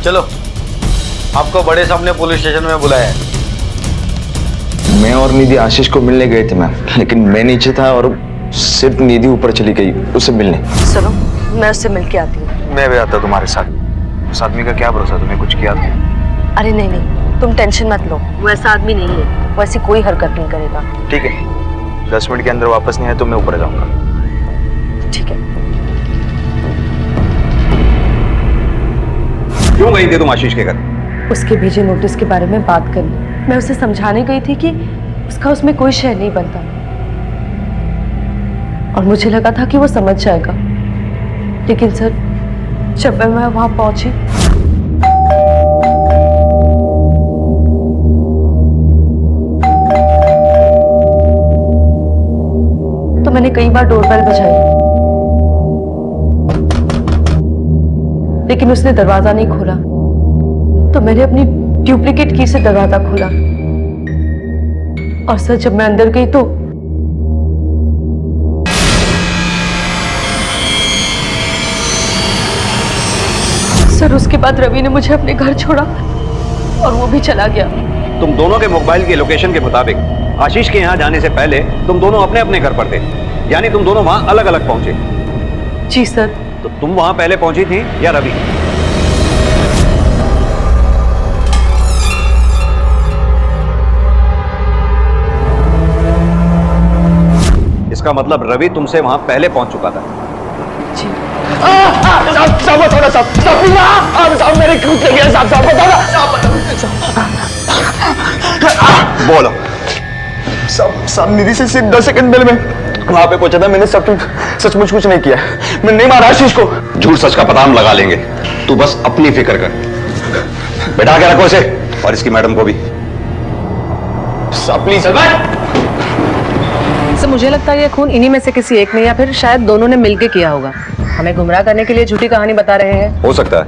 चलो, आपको बड़े साहब ने पुलिस स्टेशन में बुलाया है। मैं और निधि आशीष को मिलने गए थे मैम, लेकिन मैं नीचे था और सिर्फ निधि ऊपर चली गई उससे मिलने। सुनो, मैं उससे मिल के आती हूँ। मैं भी आता तुम्हारे साथ। उस आदमी का क्या भरोसा, तुम्हें कुछ किया था? अरे नहीं, तुम टेंशन मत लो, वो ऐसा आदमी नहीं है, वो ऐसी कोई हरकत नहीं करेगा। ठीक है, 10 मिनट के अंदर वापस नहीं आए तो मैं ऊपर जाऊंगा। ठीक है। क्यों गई थी तुम आशीष के घर? उसके भेजे नोटिस के बारे में बात करनी। मैं उसे समझाने गई थी कि उसका उसमें कोई शय नहीं बनता, और मुझे लगा था कि वो समझ जाएगा, लेकिन सर जब मैं वहां पहुंची तो मैंने कई बार डोरबेल बजाई, लेकिन उसने दरवाजा नहीं खोला। तो मैंने अपनी डुप्लीकेट की से दरवाजा खोला, और सर जब मैं अंदर गई तो सर उसके बाद रवि ने मुझे अपने घर छोड़ा और वो भी चला गया। तुम दोनों के मोबाइल की लोकेशन के मुताबिक आशीष के यहाँ जाने से पहले तुम दोनों अपने अपने घर पर थे, यानी तुम दोनों वहां अलग अलग पहुंचे। जी सर। तो तुम वहां पहले पहुंची थी या रवि? इसका मतलब रवि तुमसे वहां पहले पहुंच चुका था। जी। साहब मेरे खुद से गया। साहब बोलो। साहब निधि से सिर्फ 10 सेकंड पहले मैं वहां पे पहुंचा था। मैंने सचमुच कुछ नहीं किया। मैं नहीं मारा आशीष को। झूठ सच का पता हम लगा लेंगे, तू बस अपनी फिक्र कर। बैठा के रखो इसे और इसकी मैडम को भी। साहब प्लीज। सर मुझे लगता है ये खून इन्हीं में से किसी एक ने या फिर शायद दोनों ने मिलकर किया होगा। हमें गुमराह करने के लिए झूठी कहानी बता रहे हैं। हो सकता है।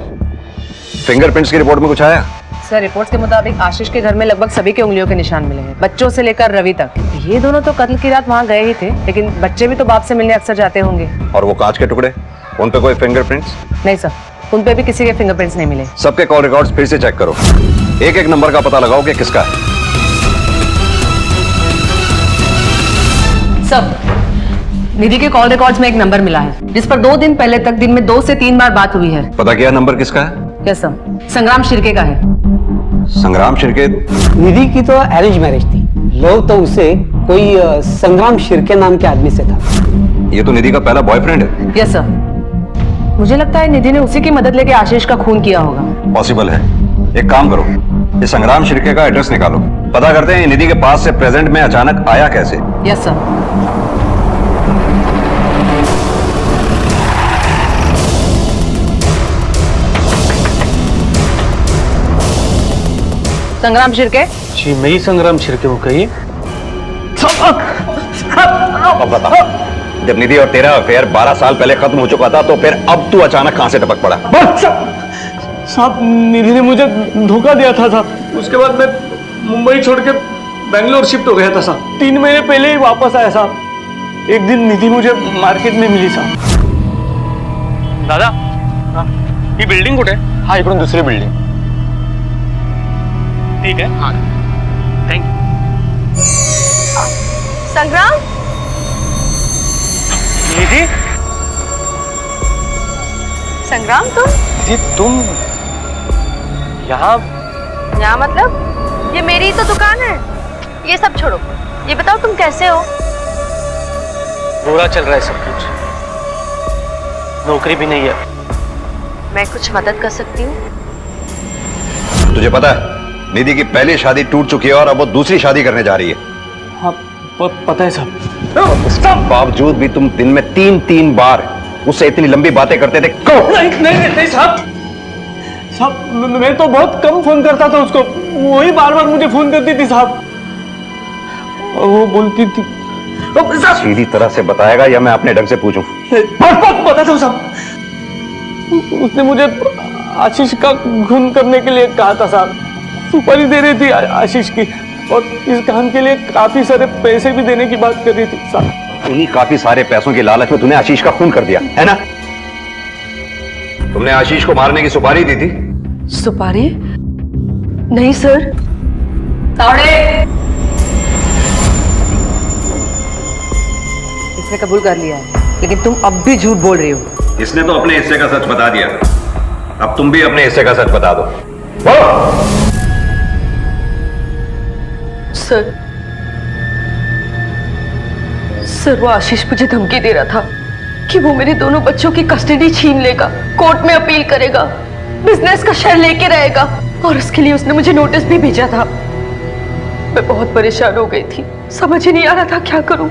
फिंगरप्रिंट्स की रिपोर्ट में कुछ आया? सर रिपोर्ट्स के मुताबिक आशीष के घर में लगभग सभी के उंगलियों के निशान मिले हैं, बच्चों से लेकर रवि तक। ये दोनों तो कत्ल की रात वहाँ गए ही थे, लेकिन बच्चे भी तो बाप से मिलने अक्सर जाते होंगे। और वो कांच के टुकड़े, उन पे कोई फिंगरप्रिंट्स? नहीं सर, उन पे भी किसी के फिंगरप्रिंट्स नहीं मिले। सबके कॉल रिकॉर्ड्स फिर से चेक करो, एक एक नंबर का पता लगाओ कि किसका है। सब निधि के कॉल रिकॉर्ड्स में एक नंबर मिला है जिस पर 2 दिन पहले तक दिन में 2 से 3 बार बात हुई है। पता किया नंबर किसका है? यस सर, संग्राम शिर्के का है। संग्राम शिर्के? निधि की तो अरेंज मैरिज थी, लव तो उसे कोई संग्राम शिर्के नाम के आदमी से था। ये तो निधि का पहला बॉयफ्रेंड है। यस सर, मुझे लगता है निधि ने उसी की मदद लेके आशीष का खून किया होगा। पॉसिबल है। एक काम करो, ये संग्राम शिर्के का एड्रेस निकालो, पता करते हैं निधि के पास से प्रेजेंट में अचानक आया कैसे। Yes sir. संग्राम शिर्के? जी मैं ही संग्राम शिर्के हूँ, कहिए। अब बता, जब निधि और तेरा अफेयर 12 साल पहले खत्म हो चुका था तो फिर अब तू अचानक कहां से टपक पड़ा? साहब निधि ने मुझे धोखा दिया था साहब, उसके बाद मैं मुंबई छोड़ के बैंगलोर शिफ्ट हो गया था साहब। 3 महीने पहले ही वापस आया साहब। एक दिन निधि मुझे मार्केट में मिली साहब। दादा ही बिल्डिंग कुठे? हाँ इकडून दुसरी बिल्डिंग। ठीक है, हाँ थैंक यू। संग्राम? निधि? संग्राम तुम यहाँ? यहाँ मतलब? ये मेरी ही तो दुकान है। ये सब छोड़ो, ये बताओ तुम कैसे हो? बुरा चल रहा है सब कुछ, नौकरी भी नहीं है। मैं कुछ मदद कर सकती हूँ? तुझे पता है निधि की पहली शादी टूट चुकी है और अब वो दूसरी शादी करने जा रही है। हाँ पता है साहब। उसके बावजूद भी तुम दिन में 3-3 बार उससे इतनी लंबी बातें करते थे। नहीं साहब, मैं तो बहुत कम फोन करता था उसको, वही बार बार मुझे फोन करती थी साहब। और वो बोलती थी। सीधी तरह से बताएगा या मैं अपने ढंग से पूछूं? बताता हूँ साहब। उसने मुझे आशीष का खून करने के लिए कहा था साहब, सुपारी दे रही थी आशीष की, और इस काम के लिए काफी सारे पैसे भी देने की बात कर रही थी साहब। उन्हीं काफी सारे पैसों की लालच में तूने आशीष का खून कर दिया है ना? तुमने आशीष को मारने की सुपारी दी थी? सुपारी? नहीं सर। इसने कबूल कर लिया है, लेकिन तुम अब भी झूठ बोल रही हो। इसने तो अपने हिस्से का सच बता दिया, अब तुम भी अपने हिस्से का सच बता दो। सर वो आशीष मुझे धमकी दे रहा था कि वो मेरे दोनों बच्चों की कस्टडी छीन लेगा, कोर्ट में अपील करेगा, बिजनेस का शेयर लेके रहेगा, और उसके लिए उसने मुझे नोटिस भी भेजा था। मैं बहुत परेशान हो गई थी, समझ ही नहीं आ रहा था क्या करूं।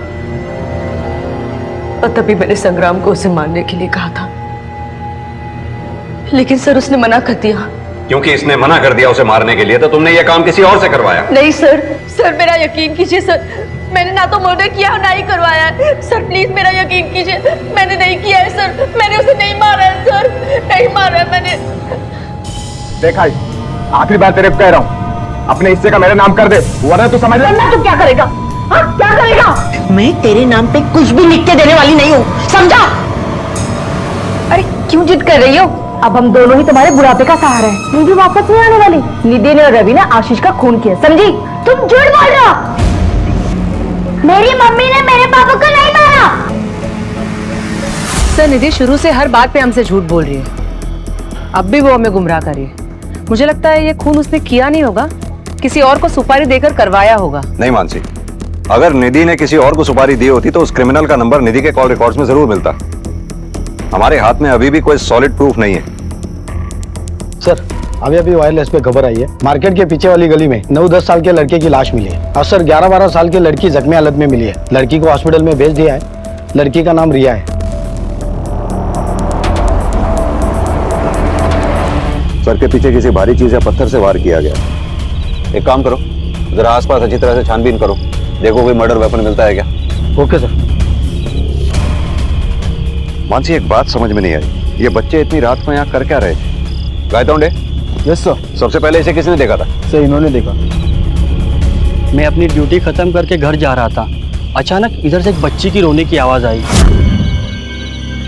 और तभी मैंने संग्राम को उसे मारने के लिए कहा था, लेकिन सर उसने मना कर दिया। क्योंकि इसने मना कर दिया उसे मारने के लिए तो तुमने यह काम किसी और से करवाया? नहीं सर मेरा यकीन कीजिए सर, मैंने ना तो मर्डर किया और ना ही करवाया है। सर प्लीज मेरा यकीन कीजिए, मैंने नहीं किया है सर, मैंने उसे नहीं मारा है सर, नहीं मारा है मैंने। देखा आखिरी बार तेरे को कह रहा हूँ, अपने हिस्से का मेरा नाम कर दे, वरना तू समझ ले। तू क्या करेगा? हाँ क्या करेगा? मैं तेरे नाम पे कुछ भी लिख के देने वाली नहीं हूँ, समझा? अरे क्यों जिद कर रही हो? अब हम दोनों ही तुम्हारे बुढ़ापे का सहारा है। निधि वापस नहीं आने वाली। निधि ने और रवि ने आशीष का खून किया, समझी? तुम झूठ बोल रहे हो। मेरी मम्मी ने मेरे पापा को नहीं मारा। सर निधि शुरू से हर बात पे हमसे झूठ बोल रही है, अब भी वो हमें गुमराह कर रही है। मुझे लगता है ये खून उसने किया नहीं होगा, किसी और को सुपारी देकर करवाया होगा। नहीं मानसी, अगर निधि ने किसी और को सुपारी दी होती तो उस क्रिमिनल का नंबर निधि के कॉल रिकॉर्ड्स में जरूर मिलता। हमारे हाथ में अभी भी कोई सॉलिड प्रूफ नहीं है। सर अभी वायरलेस पे खबर आई है, मार्केट के पीछे वाली गली में 9-10 साल के लड़के की लाश मिली है, और सर 11-12 साल की लड़की जख्मी हालत में मिली है। लड़की को हॉस्पिटल में भेज दिया है। लड़की का नाम रिया है। सर के पीछे किसी भारी चीज या पत्थर से वार किया गया। एक काम करो, जरा आसपास अच्छी तरह से छानबीन करो, देखो कोई मर्डर वेपन मिलता है क्या। Okay sir. मानसी एक बात समझ में नहीं आई, ये बच्चे इतनी रात को यहाँ कर क्या रहे थे? Gaitonde yes sir. सबसे पहले इसे किसने देखा था? सर इन्होंने देखा। मैं अपनी ड्यूटी खत्म करके घर जा रहा था, अचानक इधर से एक बच्ची की रोने की आवाज आई।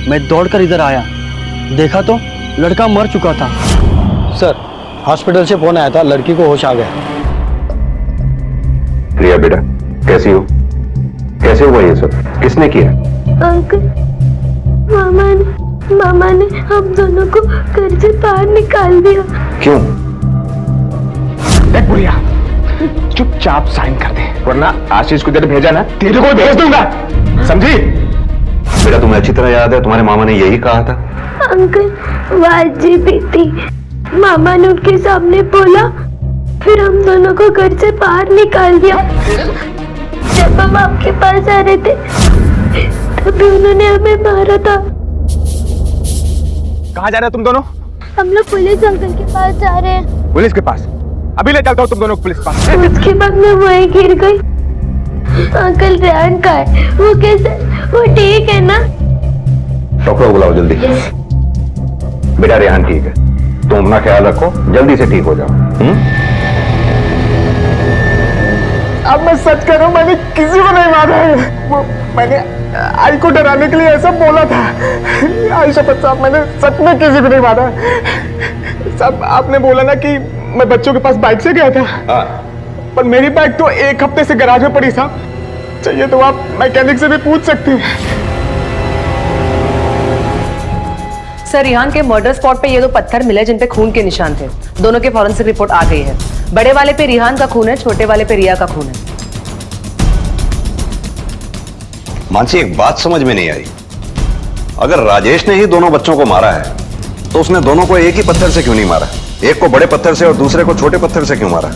मैं दौड़कर इधर आया, देखा तो लड़का मर चुका था। सर हॉस्पिटल से फोन आया था, लड़की को होश आ गया। रिया बेटा कैसी हो? कैसे हुआ ये सब? किसने किया? अंकल, मामा ने हम दोनों को घर से बाहर निकाल दिया। क्यों? देख बुढ़िया, चुपचाप साइन कर दे, वरना आशीष को इधर भेजा ना, तेरे को भेज दूंगा, समझी? बेटा तुम्हें अच्छी तरह याद है तुम्हारे मामा ने यही कहा था। अंकल वाजी भी थी, मामा ने उनके सामने बोला, फिर हम दोनों को घर से बाहर निकाल दिया। जब हम आपके पास आ रहे थे तभी उन्होंने हमें मारा था। कहाँ जा रहे हो तुम दोनों? हम लोग पुलिस अंकल के पास जा रहे हैं। पुलिस के पास? अभी ले चलता हूँ तुम दोनों को पुलिस के पास। उसके बाद मैं वहीं गिर गई। अंकल रेहान का है, वो कैसे? वो ठीक है ना? डॉक्टर को बुलाओ जल्दी। बेटा रेहान ठीक है, तुम अपना ख्याल रखो, जल्दी से ठीक हो जाओ। अब मैं सच कह रहा हूँ, मैंने किसी को नहीं मारा है। वो मैंने आई को डराने के लिए ऐसा बोला था। आई शपथ साहब, मैंने सच में किसी को नहीं मारा। साहब आपने बोला ना कि मैं बच्चों के पास बाइक से गया था। हाँ। पर मेरी बाइक तो एक हफ्ते से गैराज में पड़ी साहब, चाहिए तो आप मैकेनिक से भी पूछ सकते हैं। सर रिहान के मर्डर स्पॉट पे ये 2 पत्थर मिले जिन पे खून के निशान थे। दोनों के फॉरेंसिक रिपोर्ट आ गई है। बड़े वाले पे रिहान का खून है, छोटे वाले पे रिया का खून है। मानसी एक बात समझ में नहीं आई, अगर राजेश ने ही दोनों बच्चों को मारा है तो उसने दोनों को एक ही पत्थर से क्यों नहीं मारा? एक को बड़े पत्थर से और दूसरे को छोटे पत्थर से क्यों मारा?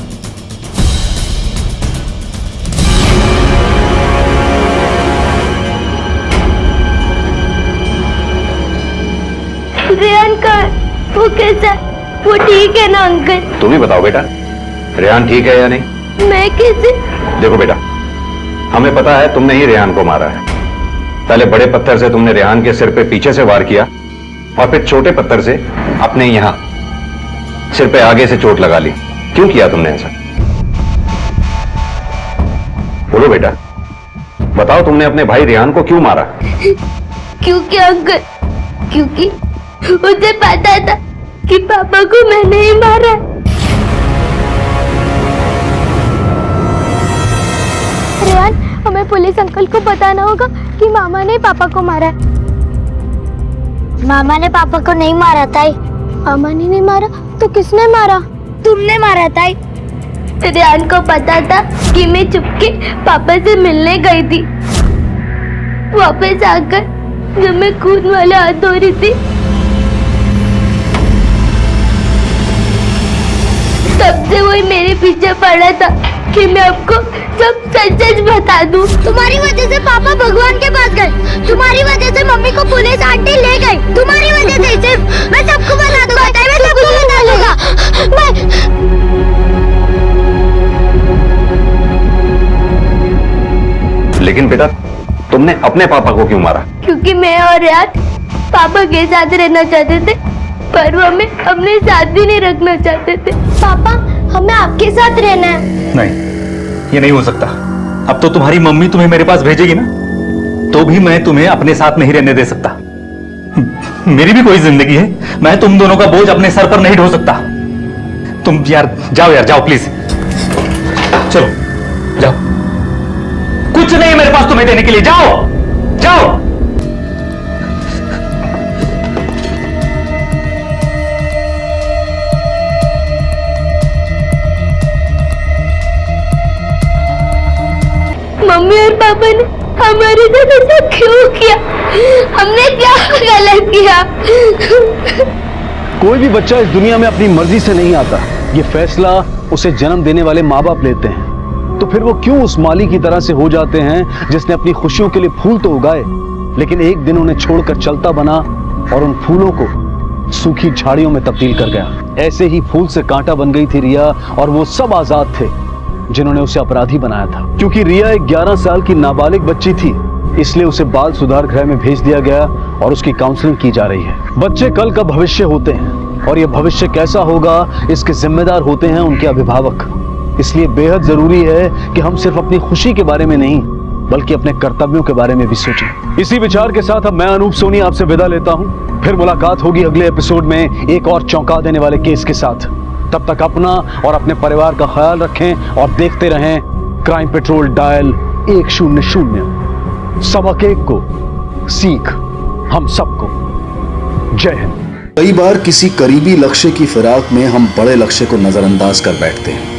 रेहान का वो कैसा? वो ठीक है ना अंकल? तुम ही बताओ बेटा, रेहान ठीक है या नहीं? मैं कैसे? देखो बेटा, हमें पता है तुमने ही रेहान को मारा है। पहले बड़े पत्थर से तुमने रेहान के सिर पे पीछे से वार किया और फिर छोटे पत्थर से अपने यहां सिर पे आगे से चोट लगा ली। क्यों किया तुमने ऐसा? बोलो बेटा, बताओ तुमने अपने भाई रेहान को क्यों मारा? क्योंकि अंकल, क्योंकि मुझे पता था कि पापा को मैंने ही मारा है। रेहान, हमें पुलिस अंकल को बताना होगा कि मामा ने पापा को मारा है। मामा ने पापा को नहीं मारा ताई। मामा ने नहीं मारा तो किसने मारा? तुमने मारा ताई। रेहान को पता था कि मैं चुपके पापा से मिलने गई थी। वापस आकर जब मैं खून वाले हाथ धो रही थी तब से वही मेरे पीछे पड़ा था कि मैं आपको सब सच सच बता दूं। तुम्हारी वजह से पापा भगवान के पास गए, तुम्हारी वजह से मम्मी को पुलिस आंटी ले गई, तुम्हारी वजह से सिर्फ मैं सबको बता दूंगा, मैं सबको बता दूंगा। लेकिन बेटा तुमने अपने पापा को क्यों मारा? क्योंकि मैं और यार पापा के साथ रहना चाहते थे, पर वो हमें अपने साथ भी नहीं रखना चाहते थे। पापा, हमें आपके साथ रहना है। नहीं, ये नहीं हो सकता। अब तो तुम्हारी मम्मी तुम्हें मेरे पास भेजेगी ना, तो भी मैं तुम्हें अपने साथ नहीं रहने दे सकता। मेरी भी कोई जिंदगी है, मैं तुम दोनों का बोझ अपने सर पर नहीं ढो सकता। तुम यार जाओ प्लीज, चलो जाओ। कुछ नहीं मेरे पास तुम्हें देने के लिए, जाओ। मम्मी और पापा ने हमारे साथ ऐसा क्यों किया? हमने क्या गलत किया? कोई भी बच्चा इस दुनिया में अपनी मर्जी से नहीं आता, ये फैसला उसे जन्म देने वाले माँ बाप लेते हैं। तो फिर वो क्यों उस माली की तरह से हो जाते हैं जिसने अपनी खुशियों के लिए फूल तो उगाए लेकिन एक दिन उन्हें छोड़कर चलता बना और उन फूलों को सूखी झाड़ियों में तब्दील कर गया। ऐसे ही फूल से कांटा बन गई थी रिया, और वो सब आजाद थे जिन्होंने उसे अपराधी बनाया था। क्योंकि रिया एक 11 साल की नाबालिग बच्ची थी, इसलिए उसे बाल सुधार गृह में भेज दिया गया और उसकी काउंसलिंग की जा रही है। बच्चे कल का भविष्य होते हैं, और यह भविष्य कैसा होगा इसके जिम्मेदार होते हैं उनके अभिभावक। इसलिए बेहद जरूरी है कि हम सिर्फ अपनी खुशी के बारे में नहीं बल्कि अपने कर्तव्यों के बारे में भी सोचें। इसी विचार के साथ अब मैं अनूप सोनी आपसे विदा लेता हूं। फिर मुलाकात होगी अगले एपिसोड में एक और चौंका देने वाले केस के साथ। तब तक अपना और अपने परिवार का ख्याल रखें और देखते रहें क्राइम पेट्रोल डायल 100। सबक एक को सीख हम सबको। जय हिंद। कई बार किसी करीबी लक्ष्य की फिराक में हम बड़े लक्ष्य को नजरअंदाज कर बैठते हैं।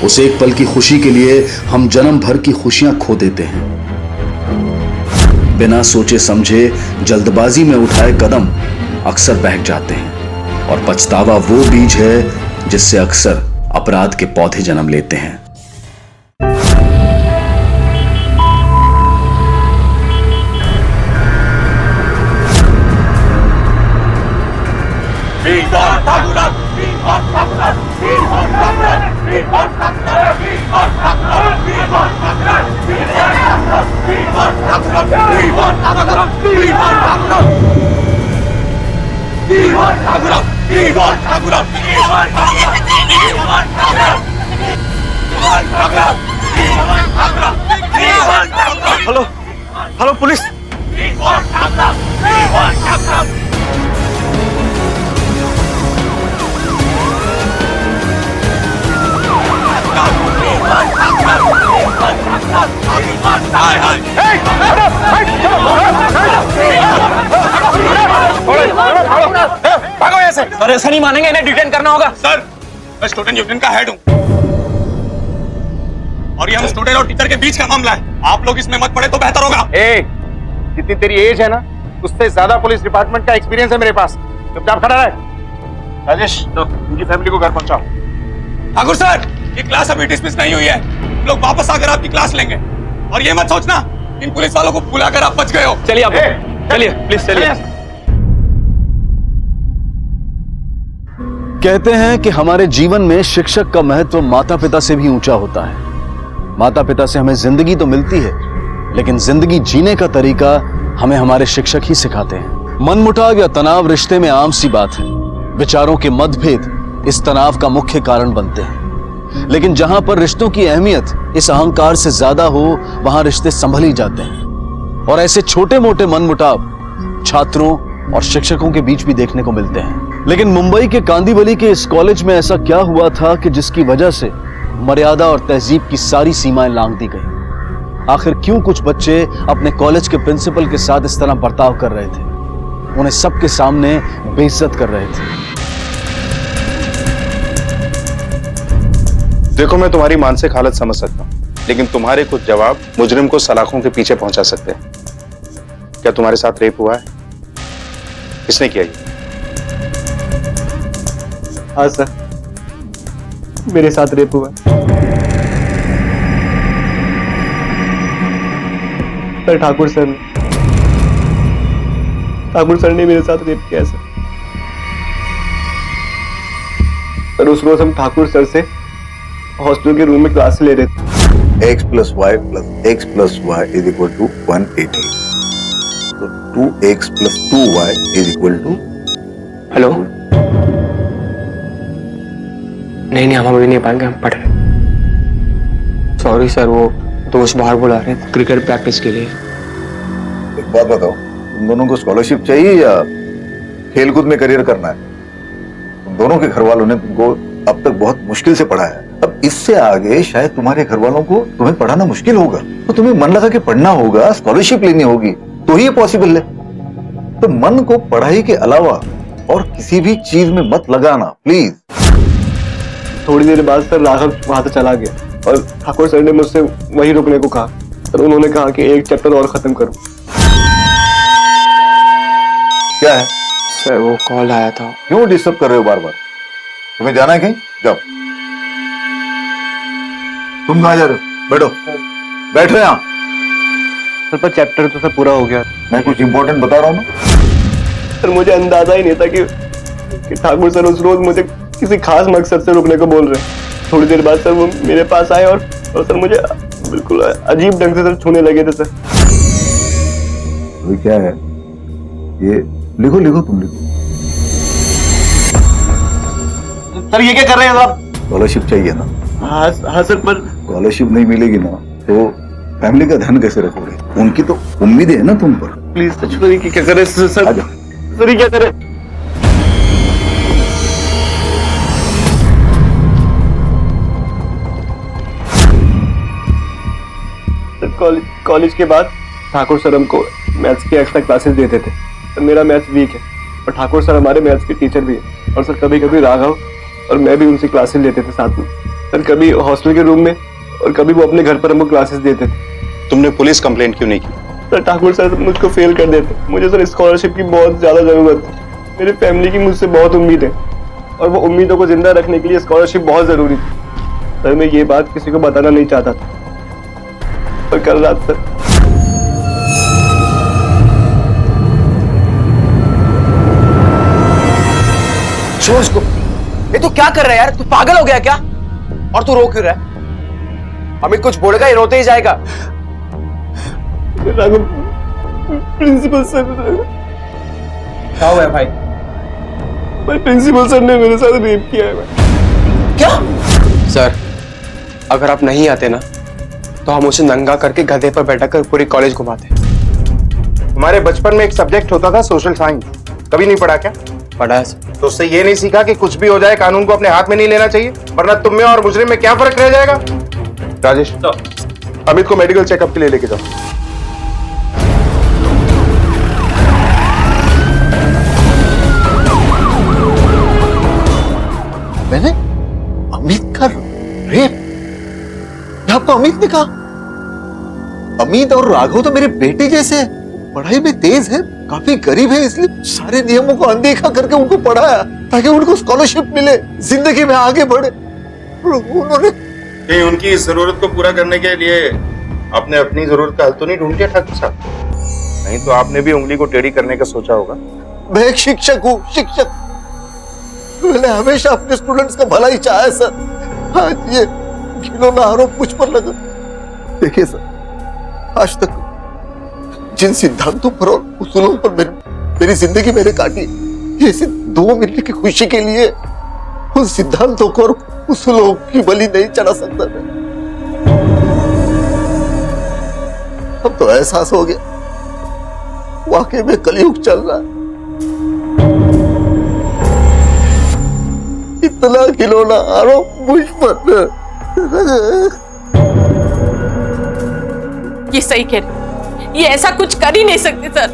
उस एक पल की खुशी के लिए हम जन्म भर की खुशियां खो देते हैं। बिना सोचे समझे जल्दबाजी में उठाए कदम अक्सर बहक जाते हैं और पछतावा वो बीज है जिससे अक्सर अपराध के पौधे जन्म लेते हैं। Hello hello police. भागो यहाँ से। सर ऐसा नहीं मानेंगे, इन्हें डिटेन करना होगा। सर मैं स्टूडेंट यूनियन का हेड हूँ और ये हम स्टूडेंट और टीचर के बीच का मामला है। आप लोग इसमें मत पड़े तो बेहतर होगा। जितनी तेरी एज है ना उससे ज्यादा पुलिस डिपार्टमेंट का एक्सपीरियंस है मेरे पास। चुपचाप खड़ा रहे। राजेश इनकी फैमिली को घर पहुंचाओ। ठाकुर सर ये क्लास अभी डिसमिस नहीं हुई है। लोग वापस आकर आपकी क्लास लेंगे और ये मत सोचना इन पुलिस वालों को बुलाकर आप बच गए हो। चलिए आप चलिए प्लीज चलिए। कहते हैं कि हमारे जीवन में शिक्षक का महत्व माता पिता से भी ऊंचा होता है। माता पिता से हमें जिंदगी तो मिलती है लेकिन जिंदगी जीने का तरीका हमें हमारे शिक्षक ही सिखाते हैं। मनमुटाव या तनाव रिश्ते में आम सी बात है। विचारों के मतभेद इस तनाव का मुख्य कारण बनते हैं। लेकिन जहां पर रिश्तों की अहमियत इस अहंकार से ज्यादा हो वहां रिश्ते संभल ही जाते हैं। और ऐसे छोटे मोटे मनमुटाव छात्रों और शिक्षकों के बीच भी देखने को मिलते हैं। लेकिन मुंबई के कांदीवली के इस कॉलेज में ऐसा क्या हुआ था कि जिसकी वजह से मर्यादा और तहजीब की सारी सीमाएं लांघ दी गई। आखिर क्यों कुछ बच्चे अपने कॉलेज के प्रिंसिपल के साथ इस तरह बर्ताव कर रहे थे, उन्हें सबके सामने बेइज्जत कर रहे थे। देखो मैं तुम्हारी मानसिक हालत समझ सकता हूँ लेकिन तुम्हारे कुछ जवाब मुजरिम को सलाखों के पीछे पहुंचा सकते हैं। क्या तुम्हारे साथ रेप हुआ है? किसने किया ये? हाँ सर मेरे साथ रेप हुआ। सर ठाकुर सर ने मेरे साथ रेप किया सर। सर उस रोज हम ठाकुर सर से हॉस्टल के रूम में क्लास ले रहे थे। x plus y plus x plus y is equal to 180. So 2x plus 2y is equal to. Hello नहीं हम अभी नहीं पाएंगे, हम पढ़ रहे। सॉरी सर वो दोस्त बाहर बुला रहे हैं क्रिकेट प्रैक्टिस के लिए। एक बात बताओ, तुम दोनों को स्कॉलरशिप चाहिए या खेलकूद में करियर करना है? तुम दोनों के घर वालों ने तुमको अब तक बहुत मुश्किल से पढ़ाया है। अब इससे आगे शायद तुम्हारे घर वालों को तुम्हें पढ़ाना मुश्किल होगा, तो तुम्हें मन लगा के पढ़ना होगा, स्कॉलरशिप लेनी होगी, तो ही ये पॉसिबल है। तो मन को पढ़ाई के अलावा और किसी भी चीज में मत लगाना प्लीज। थोड़ी देर बाद सर राघव वहां से चला गया और ठाकुर सर ने मुझसे वही रुकने को कहा। सर उन्होंने कहा कि एक चैप्टर और खत्म करो। क्या है सर? वो कॉल आया था। क्यों डिस्टर्ब कर रहे हो बार बार? तुम्हें जाना है कहीं? जाओ। तुम कहाँ जा रहे हो? बैठो बैठो यहाँ। सर पर चैप्टर तो सर पूरा हो गया। मैं कुछ इंपॉर्टेंट बता रहा हूँ ना। सर मुझे अंदाजा ही नहीं था कि ठाकुर सर उस रोज मुझे किसी खास मकसद से रुकने को बोल रहे हैं। थोड़ी देर बाद सर वो मेरे पास आए और सर मुझे बिल्कुल अजीब ढंग से सर छूने लगे थे सर। क्या है ये? लिखो लिखो तुम लिखो। सर ये क्या कर रहे हैं आप? स्कॉलरशिप चाहिए ना? हाँ हाँ सर, पर स्कॉलरशिप नहीं मिलेगी ना तो फैमिली का ध्यान कैसे रखोगे? उनकी तो उम्मीद है ना तुम पर। प्लीज सर, ये क्या कर रहे हैं सर ये क्या कर रहे हैं? कॉलेज के बाद ठाकुर सर हमको मैथ्स की एक्स्ट्रा क्लासेस देते थे। तो मेरा मैथ्स वीक है और ठाकुर सर हमारे मैथ्स के टीचर भी हैं। और सर कभी कभी राघव और मैं भी उनसे क्लासेस लेते थे साथ में। सर कभी हॉस्टल के रूम में और कभी वो अपने घर पर हमको क्लासेस देते थे। तुमने पुलिस कंप्लेंट क्यों नहीं की? सर ठाकुर सर मुझको फेल कर देते। मुझे सर स्कॉलरशिप की बहुत ज्यादा जरूरत है। मेरी फैमिली की मुझसे बहुत उम्मीद है और वो उम्मीदों को जिंदा रखने के लिए स्कॉलरशिप बहुत जरूरी थी। सर मैं ये बात किसी को बताना नहीं चाहता था, पर कल रात सर छोड़ इसको। ये तू क्या कर रहा है यार? तू पागल हो गया क्या? और तू रो क्यों रहा है? अमित कुछ बोलेगा, ये रोते ही जाएगा। प्रिंसिपल सर, क्या हुआ है भाई? प्रिंसिपल सर ने मेरे साथ रेप किया है। क्या? सर अगर आप नहीं आते ना तो हम उसे नंगा करके गधे पर बैठा कर पूरी कॉलेज घुमाते। हमारे बचपन में एक सब्जेक्ट होता था सोशल साइंस, कभी नहीं पढ़ा क्या? पढ़ा है। तो उससे ये नहीं सीखा कि कुछ भी हो जाए कानून को अपने हाथ में नहीं लेना चाहिए, वरना तुम में और मुजरिम में क्या फर्क रह जाएगा? राजेश, अमित को मेडिकल चेकअप के लिए लेके जाओ। मैंने अमित का रेप? आपको अमित ने कहा? अमित और राघव तो मेरे बेटे जैसे हैं, पढ़ाई में तेज है, काफी गरीब है, इसलिए सारे नियमों को अनदेखा करके उनको पढ़ाया ताकि उनको स्कॉलरशिप मिले, जिंदगी में आगे बढ़े। उन्होंने कहीं उनकी इस जरूरत को पूरा करने के लिए आपने अपनी जरूरत का हल तो नहीं ढूंढ लिया ठाकुर साहब? नहीं तो आपने भी उंगली को टेढ़ी करने का सोचा होगा। मैं एक शिक्षक हूँ, शिक्षक। मैंने हमेशा अपने स्टूडेंट्स का भला ही चाहा है सर। आज ये घिनौना आरोप मुझ पर लगा। देखिए सर, आज तक जिन सिद्धांतों पर और उसूलों पर मेरी जिंदगी मैंने काटी, ये सिर्फ 2 मिनट की खुशी के लिए उन सिद्धांतों को और उसूलों की बलि नहीं चढ़ा सकता मैं। अब तो एहसास हो गया वाकई में कलयुग चल रहा है। इतना खिलौना आरोप मुझ पर। ये सही कह रहे, ये ऐसा कुछ कर ही नहीं सकते सर।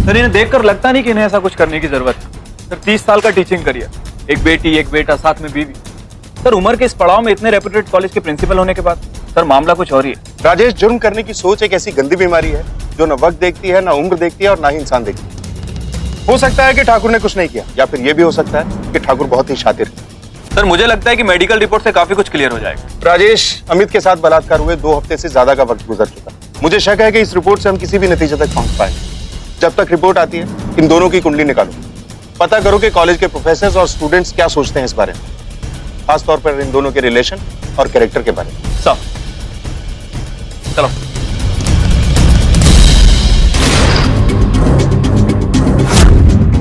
सर इन्हें देखकर लगता नहीं कि इन्हें ऐसा कुछ करने की जरूरत है। सर 30 साल का टीचिंग करियर, एक बेटी एक बेटा, साथ में बीवी। सर उम्र के इस पड़ाव में इतने रेप्यूटेड कॉलेज के प्रिंसिपल होने के बाद सर मामला कुछ और ही है। राजेश, जुर्म करने की सोच एक ऐसी गंदी बीमारी है जो न वक्त देखती है, ना उम्र देखती है और ना ही इंसान देखती है। हो सकता है कि ठाकुर ने कुछ नहीं किया, या फिर यह भी हो सकता है कि ठाकुर बहुत ही शातिर है। सर मुझे लगता है कि मेडिकल रिपोर्ट से काफी कुछ क्लियर हो जाएगा। राजेश, अमित के साथ बलात्कार हुए 2 हफ्ते से ज्यादा का वक्त गुजर चुका। मुझे शक है कि इस रिपोर्ट से हम किसी भी नतीजे तक पहुंच पाएंगे। जब तक रिपोर्ट आती है, इन दोनों की कुंडली निकालो, पता करो कि कॉलेज के प्रोफेसर्स और स्टूडेंट्स क्या सोचते हैं इस बारे में, खास तौर पर इन दोनों के रिलेशन और कैरेक्टर के बारे में। सब चलो।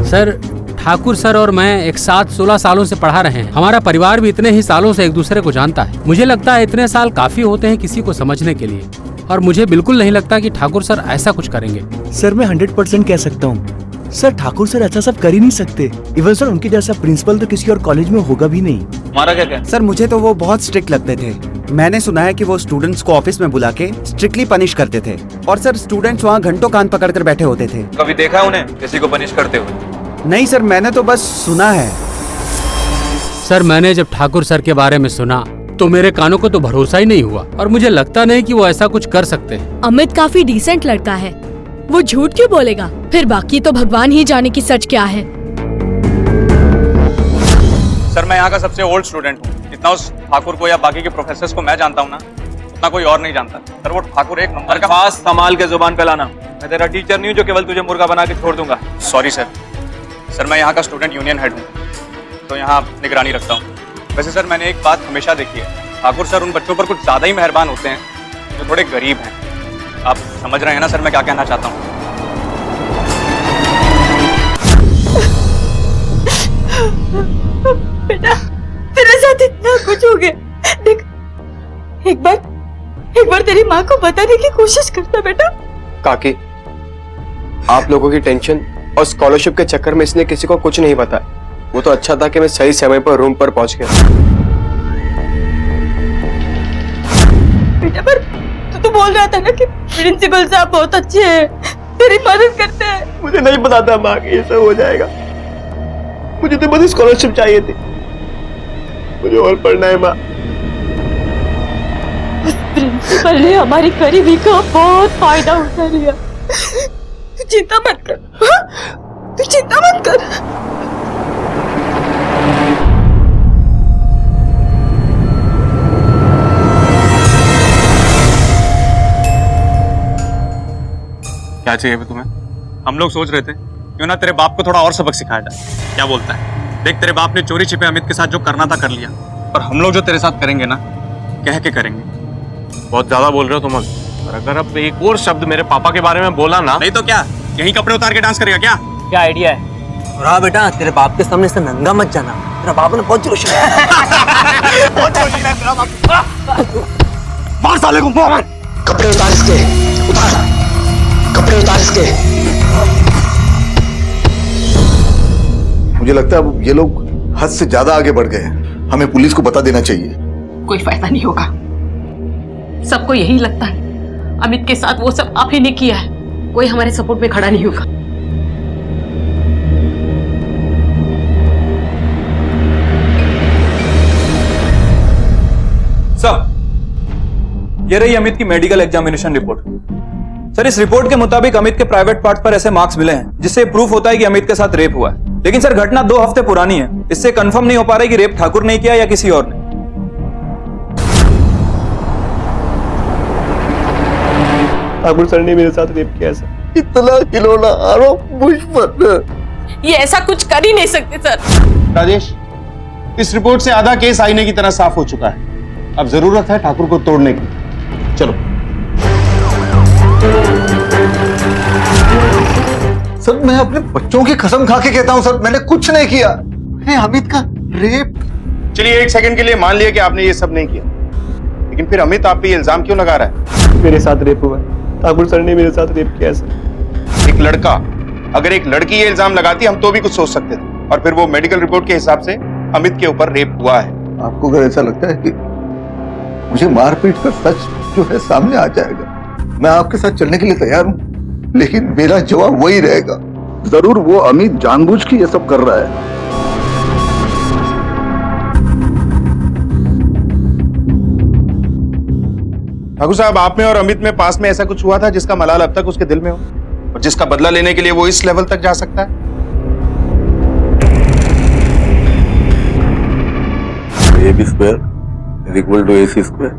सर ठाकुर सर और मैं एक साथ 16 सालों से पढ़ा रहे हैं। हमारा परिवार भी इतने ही सालों से एक दूसरे को जानता है। मुझे लगता है इतने साल काफी होते हैं किसी को समझने के लिए, और मुझे बिल्कुल नहीं लगता कि ठाकुर सर ऐसा कुछ करेंगे। सर मैं 100% कह सकता हूँ सर, ठाकुर सर ऐसा सब कर ही नहीं सकते। इवन सर उनके जैसा प्रिंसिपल तो किसी और कॉलेज में होगा भी नहीं। हमारा क्या कहना? सर मुझे तो वो बहुत स्ट्रिक्ट लगते थे। मैंने सुना है कि वो स्टूडेंट्स को ऑफिस में बुला के स्ट्रिक्टली पनिश करते थे, और सर स्टूडेंट्स वहाँ घंटों कान पकड़ कर बैठे होते थे। कभी देखा उन्हें किसी को पनिश करते हुए? नहीं सर, मैंने तो बस सुना है। सर मैंने जब ठाकुर सर के बारे में सुना तो मेरे कानों को तो भरोसा ही नहीं हुआ, और मुझे लगता नहीं कि वो ऐसा कुछ कर सकते हैं। अमित काफी डिसेंट लड़का है, वो झूठ क्यों बोलेगा? फिर बाकी तो भगवान ही जाने की सच क्या है। सर मैं यहाँ का सबसे ओल्ड स्टूडेंट हूँ। इतना उस ठाकुर को या बाकी के प्रोफेसर्स को मैं जानता हूँ ना, उतना कोई और नहीं जानता। सर वो ठाकुर एक नंबर का। पास संभाल के जुबान पे लाना। मैं तेरा टीचर नहीं हूँ जो केवल तुझे मुर्गा बना के छोड़ दूंगा। Sorry sir. सर मैं यहाँ का स्टूडेंट यूनियन हेड हूँ, तो यहाँ निगरानी रखता हूँ। वैसे सर मैंने एक बात हमेशा देखी है, ठाकुर सर उन बच्चों पर कुछ ज्यादा ही मेहरबान होते हैं जो थोड़े गरीब हैं। आप समझ रहे हैं ना सर मैं क्या कहना चाहता हूँ? बेटा तेरे साथ इतना कुछ हो गया, देख एक बार तेरी माँ को बताने की कोशिश करता बेटा। काकी, आप लोगों की टेंशन और स्कॉलरशिप के चक्कर में इसने किसी को कुछ नहीं बताया। वो तो अच्छा था कि मैं सही समय पर रूम पर पहुंच गया। बेटा पर तू बोल रहा था ना कि प्रिंसिपल साहब बहुत अच्छे हैं, तेरी मदद करते हैं। मुझे नहीं पता था माँ कि ये सब हो जाएगा। मुझे तो बस स्कॉलरशिप चाहिए थी, मुझे और पढ़ना है माँ। प्रिंसिपल ने हमारी गरीबी का बहुत फायदा उठा लिया। तू चिंता मत कर, तू चिंता मत कर। क्या चाहिए भी तुम्हें? हम लोग सोच रहे थे क्यों ना तेरे बाप को थोड़ा और सबक सिखाया जाए। क्या बोलता है? देख तेरे बाप ने चोरी छिपे अमित के साथ जो करना था कर लिया, पर हम लोग जो तेरे साथ करेंगे ना, कह के करेंगे। बहुत ज्यादा बोल रहे हो तुम। और अगर अब एक और शब्द मेरे पापा के बारे में बोला ना, नहीं तो क्या यही कपड़े उतार के डांस करेगा क्या? क्या आइडिया है? और हाँ बेटा, तेरे बाप के सामने से नंगा मत जाना, तेरा बाप ने बहुत जोश है। मार साले को, मार। कपड़े उतार इसके, उतार कपड़े उतार इसके। मुझे लगता है अब ये लोग हद से ज्यादा आगे बढ़ गए हैं, हमें पुलिस को बता देना चाहिए। कोई फायदा नहीं होगा, सबको यही लगता है अमित के साथ वो सब आप ही ने किया है, कोई हमारे सपोर्ट में खड़ा नहीं होगा। सर, ये रही अमित की मेडिकल एग्जामिनेशन रिपोर्ट। सर, इस रिपोर्ट के मुताबिक अमित के प्राइवेट पार्ट पर ऐसे मार्क्स मिले हैं जिससे प्रूफ होता है कि अमित के साथ रेप हुआ है। लेकिन सर, घटना 2 हफ्ते पुरानी है, इससे कंफर्म नहीं हो पा रहा है कि रेप ठाकुर ने किया या किसी और ने। ठाकुर सर ने मेरे साथ रेप किया सर। इतना खिलौना आरोप मुझ पर। ये ऐसा कुछ कर ही नहीं सकते सर। राजेश, इस रिपोर्ट से आधा केस आईने की तरह साफ हो चुका है। अब जरूरत है ठाकुर को तोड़ने की। चलो। सर, मैं अपने बच्चों की कसम खा के कहता हूं सर, मैंने कुछ नहीं किया। अमित का रेप। चलिए, 1 सेकंड के लिए मान लिया कि आपने ये सब नहीं किया, लेकिन फिर अमित आप पे ये इल्जाम क्यों लगा रहा है? मेरे साथ रेप हुआ है, ठाकुर सर ने मेरे साथ रेप किया सर। एक लड़का, अगर एक लड़की ये इल्जाम लगाती हम तो भी कुछ सोच सकते थे, और फिर वो मेडिकल रिपोर्ट के हिसाब से अमित के ऊपर रेप हुआ है। आपको अगर ऐसा लगता है कि मुझे मारपीट कर सच जो है सामने आ जाएगा, मैं आपके साथ चलने के लिए तैयार हूं, लेकिन मेरा जवाब वही रहेगा, जरूर वो अमित जानबूझ के ये सब कर रहा है। ठाकुर साहब, आप में और अमित में पास में ऐसा कुछ हुआ था जिसका मलाल अब तक उसके दिल में हो, और जिसका बदला लेने के लिए वो इस लेवल तक जा सकता है? AB square is equal to AC square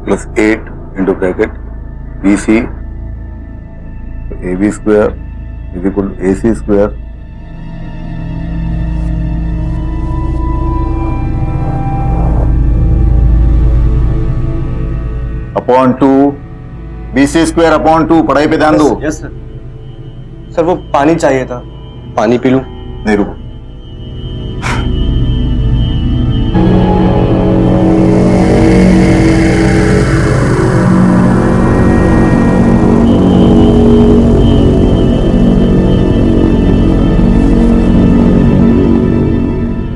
plus 8 into bracket BC. AB square is equal to AC square upon 2 BC square upon 2। पढ़ाई पे ध्यान दो। Yes sir. सर, वो पानी चाहिए था, पानी पी लूं? नहीं, रुको।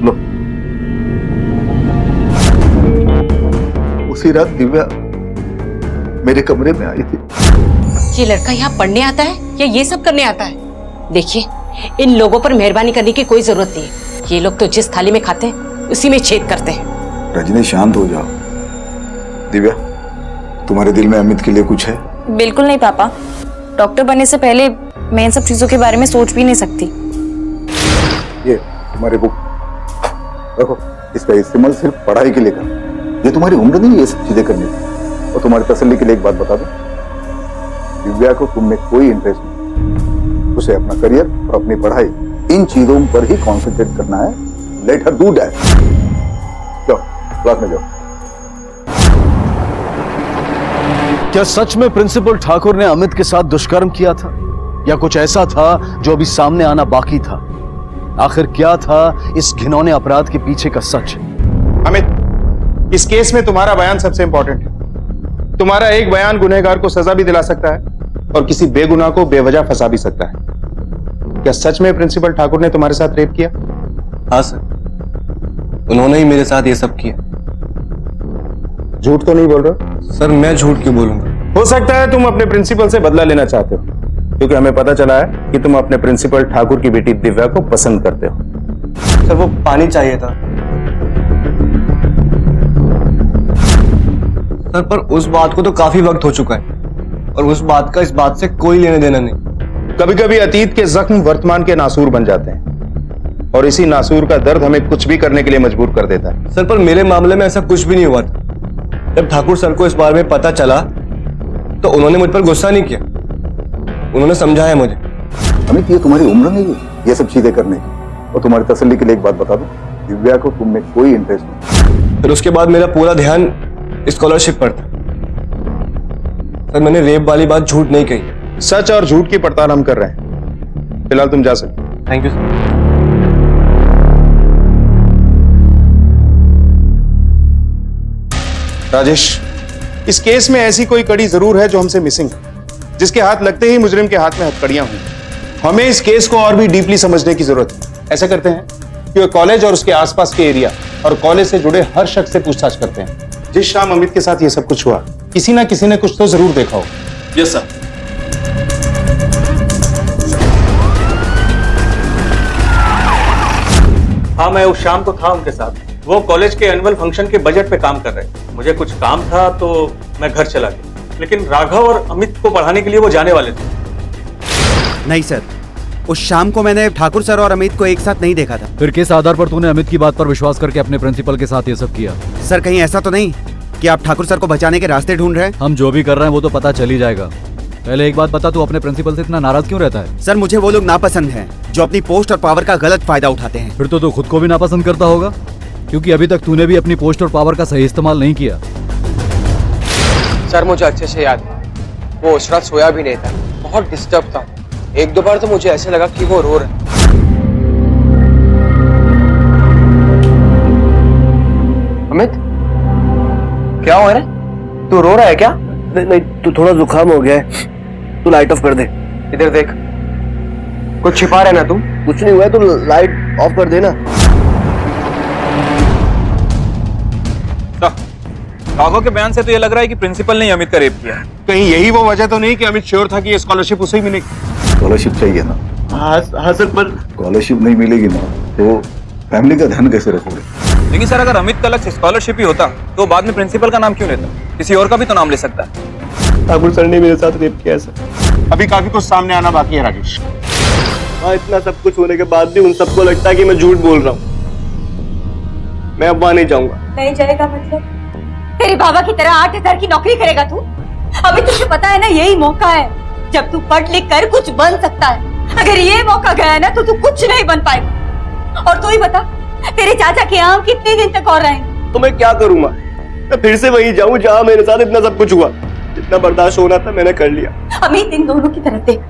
लो। उसी रात दिव्या मेरे कमरे में आई थी। ये लड़का यहाँ पढ़ने आता है या ये सब करने आता है? देखिए, इन लोगों पर मेहरबानी करने की कोई जरूरत नहीं है। ये लोग तो जिस थाली में खाते हैं उसी में छेद करते हैं। रजनी, शांत हो जाओ। दिव्या, तुम्हारे दिल में अमित के लिए कुछ है? बिल्कुल नहीं पापा, डॉक्टर बनने से पहले मैं इन सब चीजों के बारे में सोच भी नहीं सकती। ये तुम्हारी बुक देखो, इसका इस्तेमाल सिर्फ पढ़ाई के लिए करना। ये तुम्हारी उम्र नहीं ये सब चीजें करने की। और तुम्हारी तसल्ली के लिए एक बात बता दो, दिव्या को तुम में कोई इंटरेस्ट नहीं, उसे अपना करियर और अपनी पढ़ाई इन चीजों पर ही कॉन्सेंट्रेट करना है। Let her do that. जाओ क्लास में जाओ। क्या सच में प्रिंसिपल ठाकुर ने अमित के साथ दुष्कर्म किया था, या कुछ ऐसा था जो अभी सामने आना बाकी था? आखिर क्या था इस घिनौने अपराध के पीछे का सच? अमित, इस केस में तुम्हारा बयान सबसे इंपॉर्टेंट है। तुम्हारा एक बयान गुनहगार को सजा भी दिला सकता है और किसी बेगुनाह को बेवजह फंसा भी सकता है। क्या सच में प्रिंसिपल ठाकुर ने तुम्हारे साथ रेप किया? हाँ सर, उन्होंने ही मेरे साथ ये सब किया। झूठ तो नहीं बोल रहे? सर मैं झूठ क्यों बोलूंगा? हो सकता है तुम अपने प्रिंसिपल से बदला लेना चाहते हो, क्योंकि हमें पता चला है कि तुम अपने प्रिंसिपल ठाकुर की बेटी दिव्या को पसंद करते हो। सर वो पानी चाहिए था सर, पर उस बात को तो काफी वक्त हो चुका है और उस बात का इस बात से कोई लेने देना नहीं। कभी कभी अतीत के जख्म वर्तमान के नासूर बन जाते हैं और इसी नासूर का दर्द हमें कुछ भी करने के लिए मजबूर कर देता है। सर पर मेरे मामले में ऐसा कुछ भी नहीं हुआ था। जब ठाकुर सर को इस बारे में पता चला तो उन्होंने मुझ पर गुस्सा नहीं किया, उन्होंने समझाया मुझे। अमित, ये तुम्हारी उम्र नहीं है ये सब चीजें करने की। और तुम्हारी तसल्ली के लिए एक बात बता दो, दिव्या को तुम में कोई इंटरेस्ट नहीं। फिर उसके बाद मेरा पूरा ध्यान स्कॉलरशिप पर था। सर मैंने रेप वाली बात झूठ नहीं कही। सच और झूठ की पड़ताल हम कर रहे हैं। फिलहाल तुम जा सकते। Thank you sir. राजेश, इस केस में ऐसी कोई कड़ी जरूर है जो हमसे मिसिंग है, जिसके हाथ लगते ही मुजरिम के हाथ में हथकड़ियां हुई। हमें इस केस को और भी डीपली समझने की जरूरत है। ऐसा करते हैं कि कॉलेज और उसके आसपास के एरिया और कॉलेज से जुड़े हर शख्स से पूछताछ करते हैं। जिस शाम अमित के साथ ये सब कुछ हुआ, किसी ना किसी ने कुछ तो जरूर देखा हो। Yes sir. हाँ, मैं उस शाम को था उनके साथ। वो कॉलेज के एनुअल फंक्शन के बजट पे काम कर रहे थे। मुझे कुछ काम था तो मैं घर चला गया, लेकिन राघव और अमित को पढ़ाने के लिए वो जाने वाले थे। नहीं सर, उस शाम को मैंने ठाकुर सर और अमित को एक साथ नहीं देखा था। फिर किस आधार पर तूने अमित की बात पर विश्वास करके अपने प्रिंसिपल के साथ ये सब किया? सर कहीं ऐसा तो नहीं कि आप ठाकुर सर को बचाने के रास्ते ढूंढ रहे हैं? हम जो भी कर रहे हैं वो तो पता चल ही जाएगा। पहले एक बात बता, तू अपने प्रिंसिपल से इतना नाराज क्यों रहता है? सर मुझे वो लोग नापसंद हैं जो अपनी पोस्ट और पावर का गलत फायदा उठाते हैं। फिर तो तू खुद को भी नापसंद करता होगा, क्योंकि अभी तक तूने भी अपनी पोस्ट और पावर का सही इस्तेमाल नहीं किया। सर मुझे अच्छे से याद है, वो उस रात सोया भी नहीं था, बहुत डिस्टर्ब था। एक दो बार तो मुझे ऐसे लगा कि वो रो रहा है। अमित, क्या हुआ रे? तू रो रहा है क्या? नहीं, तू थोड़ा जुकाम हो गया है, तू लाइट ऑफ कर दे। इधर देख, कुछ छिपा रहे ना तू? कुछ नहीं हुआ है, तू लाइट ऑफ कर देना। राघव के बयान से तो ये लग रहा है कि प्रिंसिपल ने अमित का रेप किया। कहीं यही वो वजह तो नहीं कि अमित श्योर था कि ये स्कॉलरशिप उसे ही मिलेगी? स्कॉलरशिप चाहिए ना? हाँ सर, पर स्कॉलरशिप नहीं मिलेगी ना तो फैमिली का ध्यान कैसे रखोगे? लेकिन सर अगर अमित का लक्ष्य स्कॉलरशिप ही होता तो बाद में प्रिंसिपल का नाम क्यों लेता? किसी और का भी तो नाम ले सकता है। ठाकुर सर ने मेरे साथ रेप किया है सर। अभी काफी कुछ सामने आना बाकी है राजेश। हाँ, इतना सब कुछ होने के बाद भी उन सबको लगता है कि मैं झूठ बोल रहा हूँ। मैं अब वहां नहीं जाऊंगा। नहीं जाएगा मतलब? तेरे बाबा की तरह 8,000 की नौकरी करेगा तू? अभी तुझे पता है ना, यही मौका है जब तू पढ़ लिख कर कुछ बन सकता है। अगर ये मौका गया ना तो तू कुछ नहीं बन पाएगा। और तू ही बता, तेरे चाचा के आम कितने दिन तक और रहेंगे? तो मैं क्या करूंगा? मैं फिर से वहीं जाऊं जहां मेरे साथ इतना सब कुछ हुआ। जितना बर्दाश्त होना था मैंने कर लिया। अमित, इन दोनों की तरफ देख।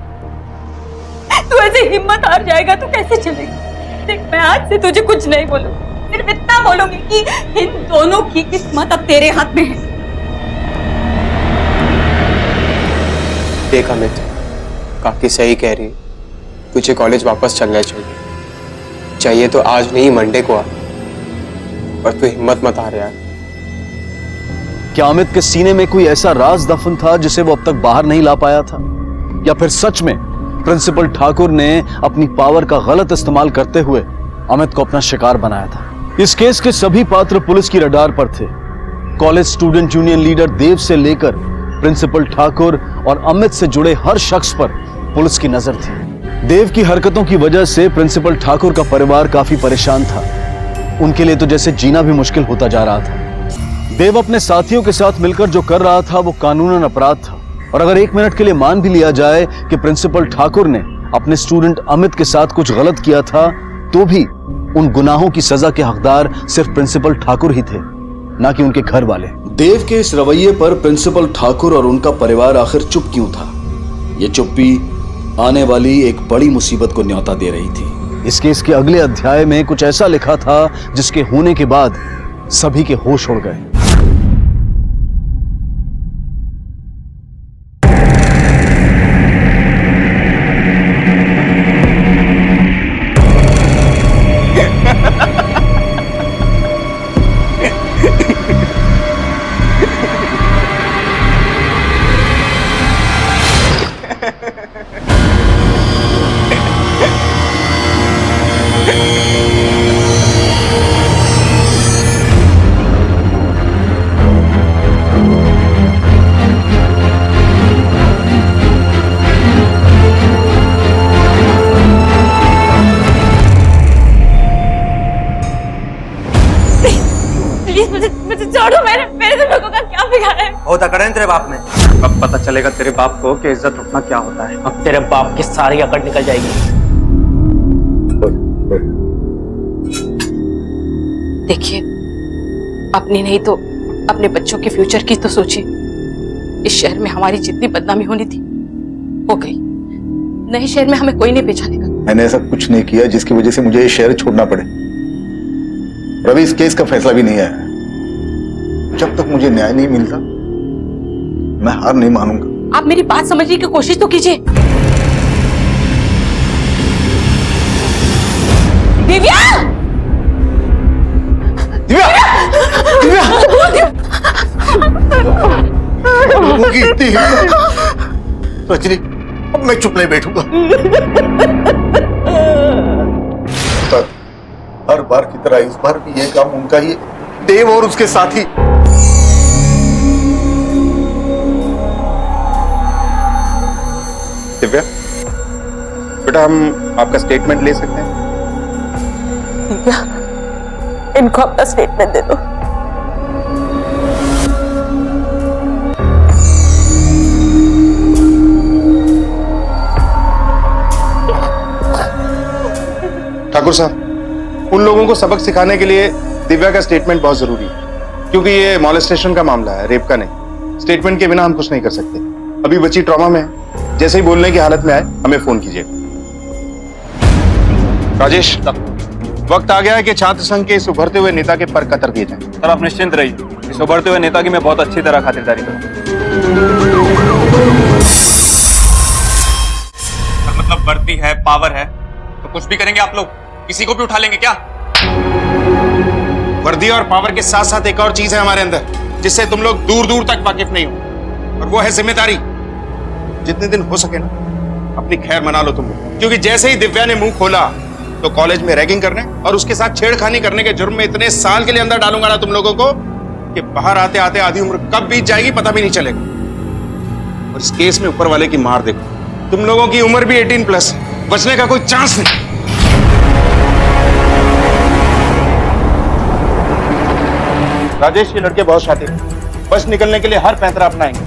तू ऐसे हिम्मत हार जाएगा तो कैसे चलेगा? देख, मैं आज से तुझे कुछ नहीं बोलूंगी, सिर्फ इतना बोलूंगी कि इन दोनों की किस्मत अब तेरे हाथ में है। देख अमित, काकी सही कह रही है, तुझे कॉलेज वापस चलना चाहिए तो आज नहीं मंडे को आ, और तू हिम्मत मत हार यार। क्या अमित के सीने में कोई ऐसा राज दफन था जिसे वो अब तक बाहर नहीं ला पाया था? या फिर सच में प्रिंसिपल ठाकुर ने अपनी पावर का गलत इस्तेमाल करते हुए अमित को अपना शिकार बनाया था? इस केस के सभी पात्र पुलिस की रडार पर थे। कॉलेज स्टूडेंट यूनियन लीडर देव से लेकर प्रिंसिपल ठाकुर और अमित से जुड़े हर शख्स पर पुलिस की नजर थी। देव की हरकतों की वजह से प्रिंसिपल ठाकुर का परिवार काफी परेशान था। उनके लिए तो जैसे जीना भी मुश्किल होता जा रहा था। देव अपने साथियों के साथ मिलकर जो कर रहा था वो कानूनन अपराध था, और अगर एक मिनट के लिए मान भी लिया जाए कि प्रिंसिपल ठाकुर ने अपने स्टूडेंट अमित के साथ कुछ गलत किया था, तो भी उन गुनाहों की सजा के हकदार सिर्फ प्रिंसिपल ठाकुर ही थे, ना कि उनके घर वाले। देव के इस रवैये पर प्रिंसिपल ठाकुर और उनका परिवार आखिर चुप क्यों था? ये चुप्पी आने वाली एक बड़ी मुसीबत को न्योता दे रही थी। इस केस के अगले अध्याय में कुछ ऐसा लिखा था जिसके होने के बाद सभी के होश उड़ गए। मुझे छोड़ो, मेरे तुम लोगों का क्या बिगाड़ा है? बहुत अकड़ है तेरे बाप ने। अब पता चलेगा तेरे बाप को कि इज्जत उठना क्या होता है। अब तेरे बाप की सारी अकड़ निकल जाएगी। देखिए, अपनी नहीं तो अपने बच्चों के फ्यूचर की तो सोचिए। इस शहर में हमारी जितनी बदनामी होनी थी हो गई। नए शहर में हमें कोई नहीं पहचानेगा। मैंने ऐसा कुछ नहीं किया जिसकी वजह से मुझे ये शहर छोड़ना पड़े। रवि, इस केस का फैसला भी नहीं आया। जब तक मुझे न्याय नहीं मिलता मैं हार नहीं मानूंगा। आप मेरी बात समझने की कोशिश तो कीजिए। दिव्या! दिव्या! दिव्या! लोगों की इतनी हिम्मत। रजनी, अब मैं चुप नहीं बैठूंगा। हर बार की तरह इस बार भी ये काम उनका ही, देव और उसके साथी। दिव्या, बेटा हम आपका स्टेटमेंट ले सकते हैं? दिव्या, इनको अपना स्टेटमेंट दे दो। ठाकुर साहब, उन लोगों को सबक सिखाने के लिए दिव्या का स्टेटमेंट बहुत जरूरी है, क्योंकि ये मॉलेस्टेशन का मामला है, रेप का नहीं। स्टेटमेंट के बिना हम कुछ नहीं कर सकते। अभी बच्ची ट्रॉमा में है, जैसे ही बोलने की हालत में आए हमें फोन कीजिएगा। राजेश, वक्त आ गया है कि छात्र संघ के इस उभरते हुए नेता के पर कतर दिए जाएं। सर आप निश्चिंत रहिए, इस उभरते हुए नेता की मैं बहुत अच्छी तरह खातिरदारी करूंगा। मतलब वर्दी है, पावर है, तो कुछ भी करेंगे आप लोग? किसी को भी उठा लेंगे क्या? वर्दी और पावर के साथ साथ एक और चीज है हमारे अंदर जिससे तुम लोग दूर दूर तक वाकिफ नहीं हो, और वो है जिम्मेदारी। जितने दिन हो सके ना अपनी खैर मना लो तुम लोग, क्योंकि जैसे ही दिव्या ने मुंह खोला तो कॉलेज में रैगिंग करने और उसके साथ छेड़खानी करने के जुर्म में इतने साल के लिए अंदर डालूंगा ना तुम लोगों को कि बाहर आते आते आधी उम्र कब बीत जाएगी पता भी नहीं चलेगा। और इस केस में ऊपर वाले की मार देखो, तुम लोगों की उम्र भी 18+, बचने का कोई चांस नहीं। राजेश, ये लड़के बहुत शातिर हैं, बच निकलने के लिए हर पैंतरा अपनाएंगे,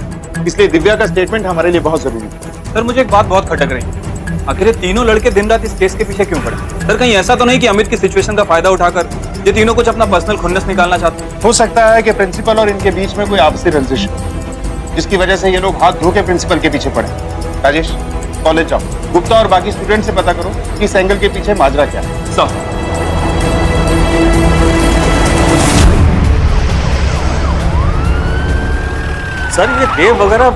इसलिए दिव्या का स्टेटमेंट हमारे लिए बहुत जरूरी है। सर मुझे एक बात बहुत खटक रही है, आखिर ये तीनों लड़के दिन रात इस केस के पीछे क्यों पड़े? सर कहीं ऐसा तो नहीं कि अमित की सिचुएशन का फायदा उठाकर ये तीनों कुछ अपना पर्सनल खुन्नस निकालना चाहते हैं? हो सकता है कि प्रिंसिपल और इनके बीच में कोई आपसी रंजिश हो, जिसकी वजह से ये लोग हाथ धो के प्रिंसिपल के पीछे पड़े। राजेश, कॉलेज जाओ, गुप्ता और बाकी स्टूडेंट से पता करो कि इस एंगल के पीछे माजरा क्या है। सर सर ये देव वगैरह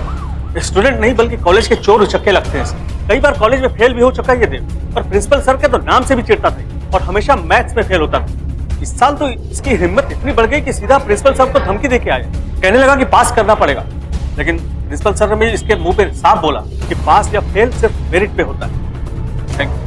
स्टूडेंट नहीं बल्कि कॉलेज के चोर उचक्के लगते हैं सर। कई बार कॉलेज में फेल भी हो चुका है ये देव, और प्रिंसिपल सर के तो नाम से भी चिढ़ता था और हमेशा मैथ्स में फेल होता था। इस साल तो इसकी हिम्मत इतनी बढ़ गई कि सीधा प्रिंसिपल सर को धमकी देके आया, कहने लगा कि पास करना पड़ेगा। लेकिन प्रिंसिपल सर ने इसके मुंह पे साफ बोला कि पास या फेल सिर्फ मेरिट पे होता है। Thank you.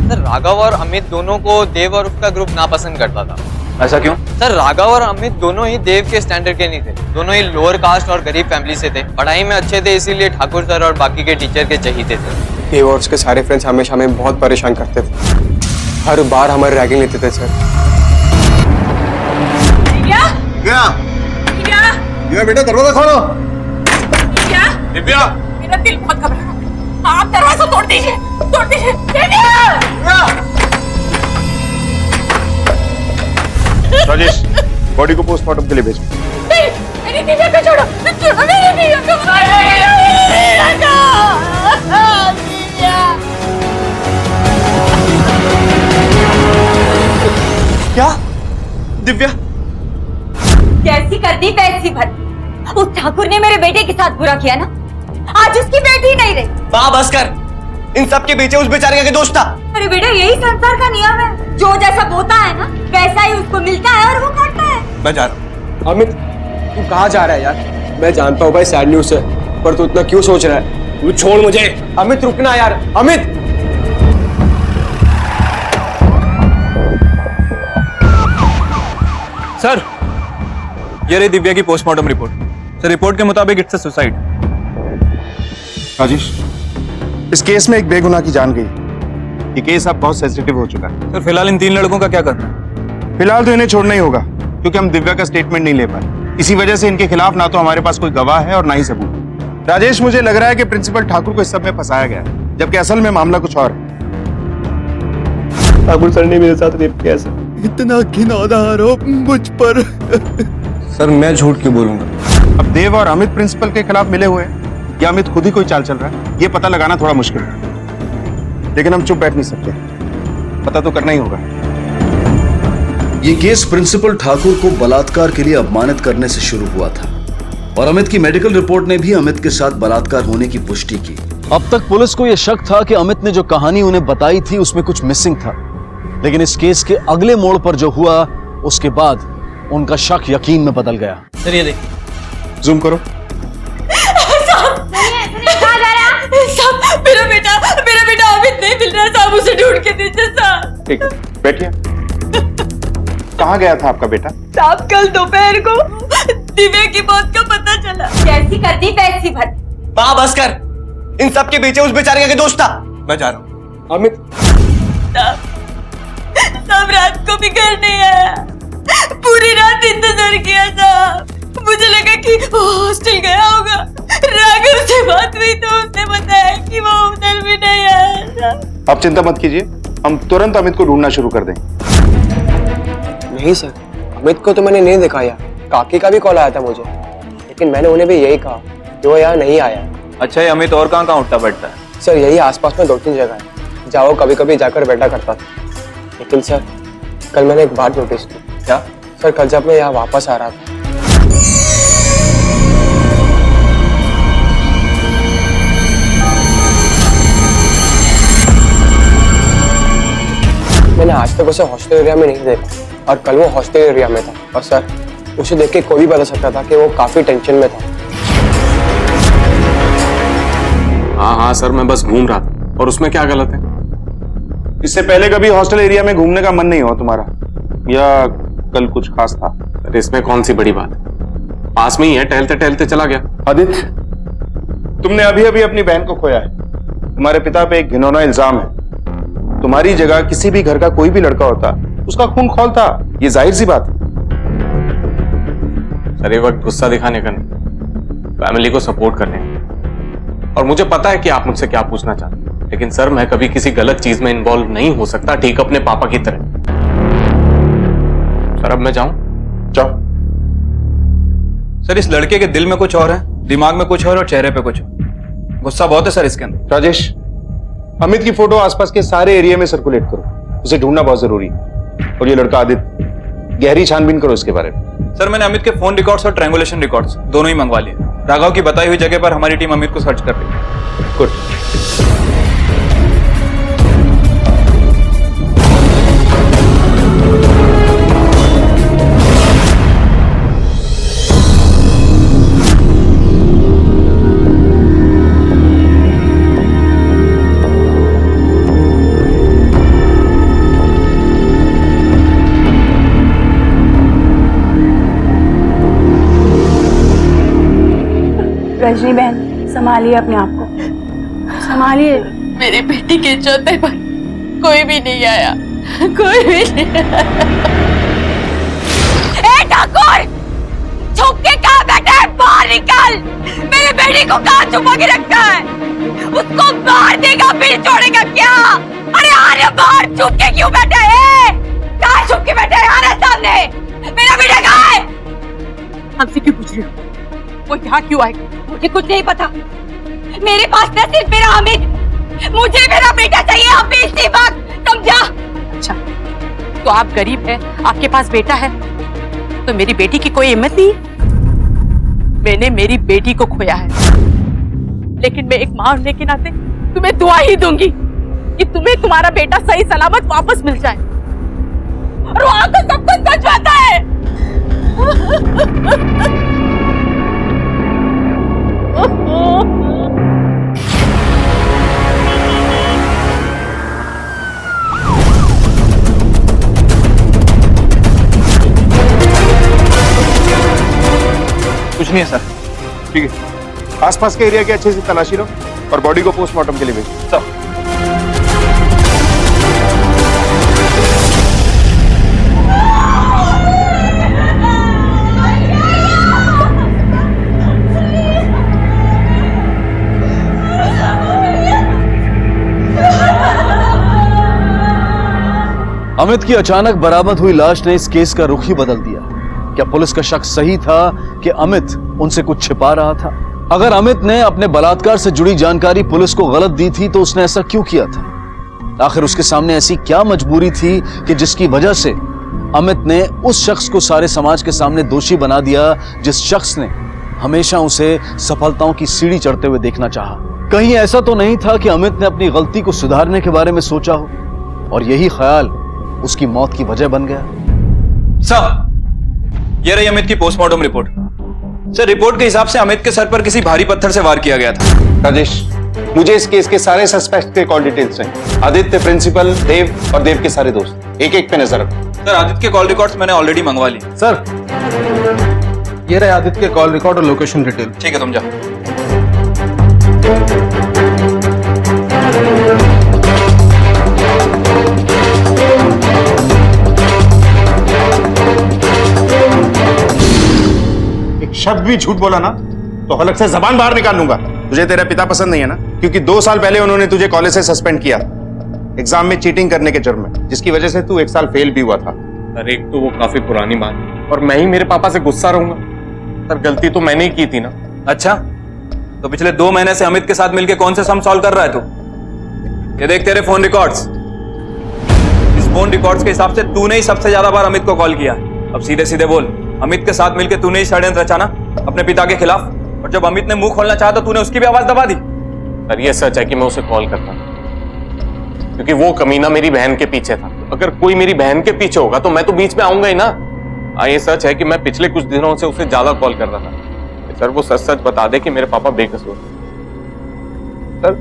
सर राघव और अमित दोनों को देव और उसका ग्रुप नापसंद करता था। ऐसा क्यों? सर राघव और अमित दोनों ही देव के स्टैंडर्ड के नहीं थे, दोनों ही लोअर कास्ट और गरीब फैमिली से थे। पढ़ाई में अच्छे थे, इसीलिए ठाकुर सर और बाकी के टीचर के चहीते थे। देव और उसके सारे फ्रेंड्स हमेशा हमें बहुत परेशान करते थे, हर बार हमारी रैगिंग लेते थे सर। दिव्या बेटा, दरवाजा खोलो। दिव्या, मेरा दिल बहुत घबरा रहा है, आप दरवाजा तोड़ दीजिए, तोड़ दीजिए। दिव्या! राजेश, बॉडी को पोस्टमार्टम के लिए भेजो। नहीं, मेरी दिव्या को छोड़ो, छोड़ो मेरी दिव्या को। दिव्या! क्या? दिव्या जैसी करती वैसी भरती। उस ठाकुर ने मेरे बेटे के साथ बुरा किया ना, आज उसकी बेटी नहीं रही। माँ बस कर, इन सब के पीछे उस बेचारे का दोस्त था। अरे बेटा यही संसार का नियम है, जो जैसा बोता है ना वैसा ही उसको मिलता है और वो करता है। मैं जा रहा हूँ। अमित तू कहाँ जा रहा है यार? मैं जानता हूँ भाई सैड न्यूज़ है, पर तू इतना क्यों सोच रहा है? तू छोड़ मुझे। अमित रुकना यार, अमित। सर, ये रही दिव्या की पोस्टमार्टम रिपोर्ट। सर, रिपोर्ट के मुताबिक इट्स अ सुसाइड। राजेश, इस केस में एक बेगुनाह की जान गई। ये केस अब बहुत सेंसिटिव हो चुका है। सर, फिलहाल इन 3 लड़कों का क्या करना है? फिलहाल तो इन्हें छोड़ना ही होगा, क्योंकि हम दिव्या का स्टेटमेंट नहीं ले पाए। इसी वजह से इनके खिलाफ ना तो हमारे पास कोई गवाह है और ना ही सबूत। राजेश, मुझे लग रहा है कि प्रिंसिपल ठाकुर को इस सब में फंसाया गया है, जबकि असल में मामला कुछ और है। ठाकुर सर ने मेरे साथ रेप किया सर। इतना घिनौना आरोप मुझ पर। सर मैं झूठ क्यों बोलूंगा? अब देव और अमित प्रिंसिपल के खिलाफ मिले हुए हैं या अमित खुद ही कोई चाल चल रहा है, ये पता लगाना थोड़ा मुश्किल है। लेकिन हम चुप बैठ नहीं सकते, पता तो करना ही होगा। ये केस प्रिंसिपल ठाकुर को बलात्कार के लिए अपमानित करने से शुरू हुआ था और अमित की मेडिकल रिपोर्ट ने भी अमित के साथ बलात्कार होने की पुष्टि की। अब तक पुलिस को यह शक था कि अमित ने जो कहानी उन्हें बताई थी उसमें कुछ मिसिंग था, लेकिन इस केस के अगले मोड़ पर जो हुआ उसके बाद उनका शक यकीन में बदल गया। सर ये देख, जूम करो। मेरा बेटा अमित नहीं मिल रहा, साहब उसे ढूंढ के दीजिए साहब। ठीक है, बैठिए। कहाँ गया था आपका बेटा? साहब कल दोपहर को दिव्या की मौत का पता चला। जैसी करती वैसी भरती। माँ बस कर, इन सब के पीछे उस बेचारे का दोस्त था। मैं जा रहा हूँ। अमित साहब रात को भी घर नहीं आया, पूरी रात इंतजार किया साहब। मुझे लगा कि वो हॉस्टल गया होगा। राघव से बात हुई तो उसने बताया कि वो उधर भी नहीं आया साहब। आप चिंता मत कीजिए, हम तुरंत अमित को ढूंढना शुरू कर दें। नहीं सर, अमित को तो मैंने नहीं देखा यार। काकी का भी कॉल आया था मुझे, लेकिन मैंने उन्हें भी यही कहा कि वो यहाँ नहीं आया। अच्छा, ये अमित और कहाँ उठता बैठता है? सर यही आसपास में 2-3 जगह है जहाँ वो कभी कभी जाकर बैठा करता था। लेकिन सर कल मैंने एक बात नोटिस की। क्या? सर कल जब मैं यहाँ वापस आ रहा था, मैंने आज तक उसे हॉस्टल एरिया में नहीं देखा और कल वो हॉस्टल एरिया में था। और सर उसे देख के कोई भी बता सकता था कि वो काफी टेंशन में था। हाँ सर, मैं बस घूम रहा था। और उसमें क्या गलत है? इससे पहले कभी हॉस्टल एरिया में घूमने का मन नहीं हुआ तुम्हारा, या कल कुछ खास था? सर इसमें कौन सी बड़ी बात है, पास में ही है, टहलते टहलते चला गया। आदित्य, तुमने अभी अभी अपनी बहन को खोया है। तुम्हारे पिता पे एक घिनौना इल्जाम है। तुम्हारी जगह किसी भी घर का कोई भी लड़का होता, उसका खून खौलता, ये जाहिर सी बात है। सर ये वक्त गुस्सा दिखाने का नहीं, फैमिली को सपोर्ट करने का। और मुझे पता है कि आप मुझसे क्या पूछना चाहते हैं, लेकिन सर मैं कभी किसी गलत चीज में इन्वॉल्व नहीं हो सकता, ठीक अपने पापा की तरह। सर अब मैं जाऊं? जाओ। सर इस लड़के के दिल में कुछ और है, दिमाग में कुछ और चेहरे पे कुछ और। गुस्सा बहुत है सर इसके अंदर। राजेश, अमित की फोटो आसपास के सारे एरिया में सर्कुलेट करो, उसे ढूंढना बहुत जरूरी है। और ये लड़का आदित्य, गहरी छानबीन करो इसके बारे में। सर मैंने अमित के फोन रिकॉर्ड्स और ट्रायंगुलेशन रिकॉर्ड्स दोनों ही मंगवा लिए। राघव की बताई हुई जगह पर हमारी टीम अमित को सर्च कर रही है। गुड। रजनी बहन, संभालिए अपने आप को, संभालिए। मेरी बेटी के चौथे पर कोई भी नहीं आया, कोई भी नहीं आया। ए ठाकुर, छुप के कहाँ बैठा है? बाहर निकल। मेरे बेटी को कहाँ छुपा के रखा है? उसको मार देगा फिर छोड़ेगा क्या? अरे आने बाहर, छुप के क्यों बैठा है? कहाँ छुप के बैठा है? आने सामने। मेरा बेटा कहाँ है? हमसे क्यों पूछ रही हो? वो यहाँ क्यों आएगा? मुझे कुछ नहीं पता। मेरे पास न सिर्फ मेरा अमित, मुझे मेरा बेटा चाहिए अभी इसी वक्त, समझा? अच्छा, तो आप गरीब हैं, आपके पास बेटा है, तो मेरी बेटी की कोई हिम्मत नहीं। मैंने मेरी बेटी को खोया है, लेकिन मैं एक माँ होने के नाते तुम्हें दुआ ही दूंगी कि तुम्हें तुम्हारा बेटा सही सलामत वापस मिल जाए। और वहां तो सब कुछ सच होता है। कुछ नहीं है सर। ठीक है, आसपास के एरिया की अच्छे से तलाशी लो और बॉडी को पोस्टमार्टम के लिए भेजो। सर अमित की अचानक बरामद हुई लाश ने इस केस का रुख ही बदल दिया। क्या पुलिस का शक सही था कि अमित उनसे कुछ छिपा रहा था? अगर अमित ने अपने बलात्कार से जुड़ी जानकारी पुलिस को गलत दी थी तो उसने ऐसा क्यों किया था? आखिर उसके सामने ऐसी क्या मजबूरी थी कि जिसकी वजह से अमित ने उस शख्स को सारे समाज के सामने दोषी बना दिया, जिस शख्स ने हमेशा उसे सफलताओं की सीढ़ी चढ़ते हुए देखना चाहा? कहीं ऐसा तो नहीं था कि अमित ने अपनी गलती को सुधारने के बारे में सोचा हो और यही ख्याल उसकी मौत की वजह बन गया? सर, ये रही अमित की पोस्टमार्टम रिपोर्ट। सर, रिपोर्ट के हिसाब से अमित के सर पर किसी भारी पत्थर से वार किया गया था। राजेश, मुझे इस केस के सारे सस्पेक्ट के कॉल डिटेल्स चाहिए। आदित्य, प्रिंसिपल, देव और देव के सारे दोस्त, एक एक पे नजर रखो। सर, आदित्य के कॉल रिकॉर्ड्स मैंने ऑलरेडी मंगवा ली। सर, ये रहे आदित्य के कॉल रिकॉर्ड और लोकेशन डिटेल। ठीक है, तुम जाओ। शब्द भी झूठ बोला ना तो हलक से जबान बाहर निकाल लूंगा। तुझे तेरा पिता पसंद नहीं है ना, क्योंकि 2 साल पहले उन्होंने तुझे कॉलेज से सस्पेंड किया एग्जाम में चीटिंग करने के जुर्म में, जिसकी वजह से तू 1 साल फेल भी हुआ था। सर, एक तो वो काफी पुरानी बात है और मैं ही मेरे पापा से गुस्सा रहूंगा। सर, गलती तो मैंने ही की थी ना। अच्छा, तो पिछले 2 महीने से अमित के साथ मिलकर कौन से सम सॉल्व कर रहा है तू? ये देख तेरे फोन रिकॉर्ड्स। इस फोन रिकॉर्ड्स के हिसाब से तूने ही सबसे ज्यादा बार अमित को कॉल किया। अब सीधे सीधे बोल, अमित के साथ मिलकर तूने ही षड्यंत्र रचा ना अपने पिता के खिलाफ? और जब अमित ने मुंह खोलना चाहा तो तूने उसकी भी आवाज दबा दी। सर, ये सच है कि मैं उसे कॉल करता क्योंकि वो कमीना मेरी बहन के पीछे था। अगर कोई मेरी बहन के पीछे होगा तो मैं तो बीच में आऊंगा ही ना। हाँ, ये सच है कि मैं पिछले कुछ दिनों से उसे ज्यादा कॉल कर रहा था। सर, वो सच सच बता दे कि मेरे पापा बेकसूर। सर,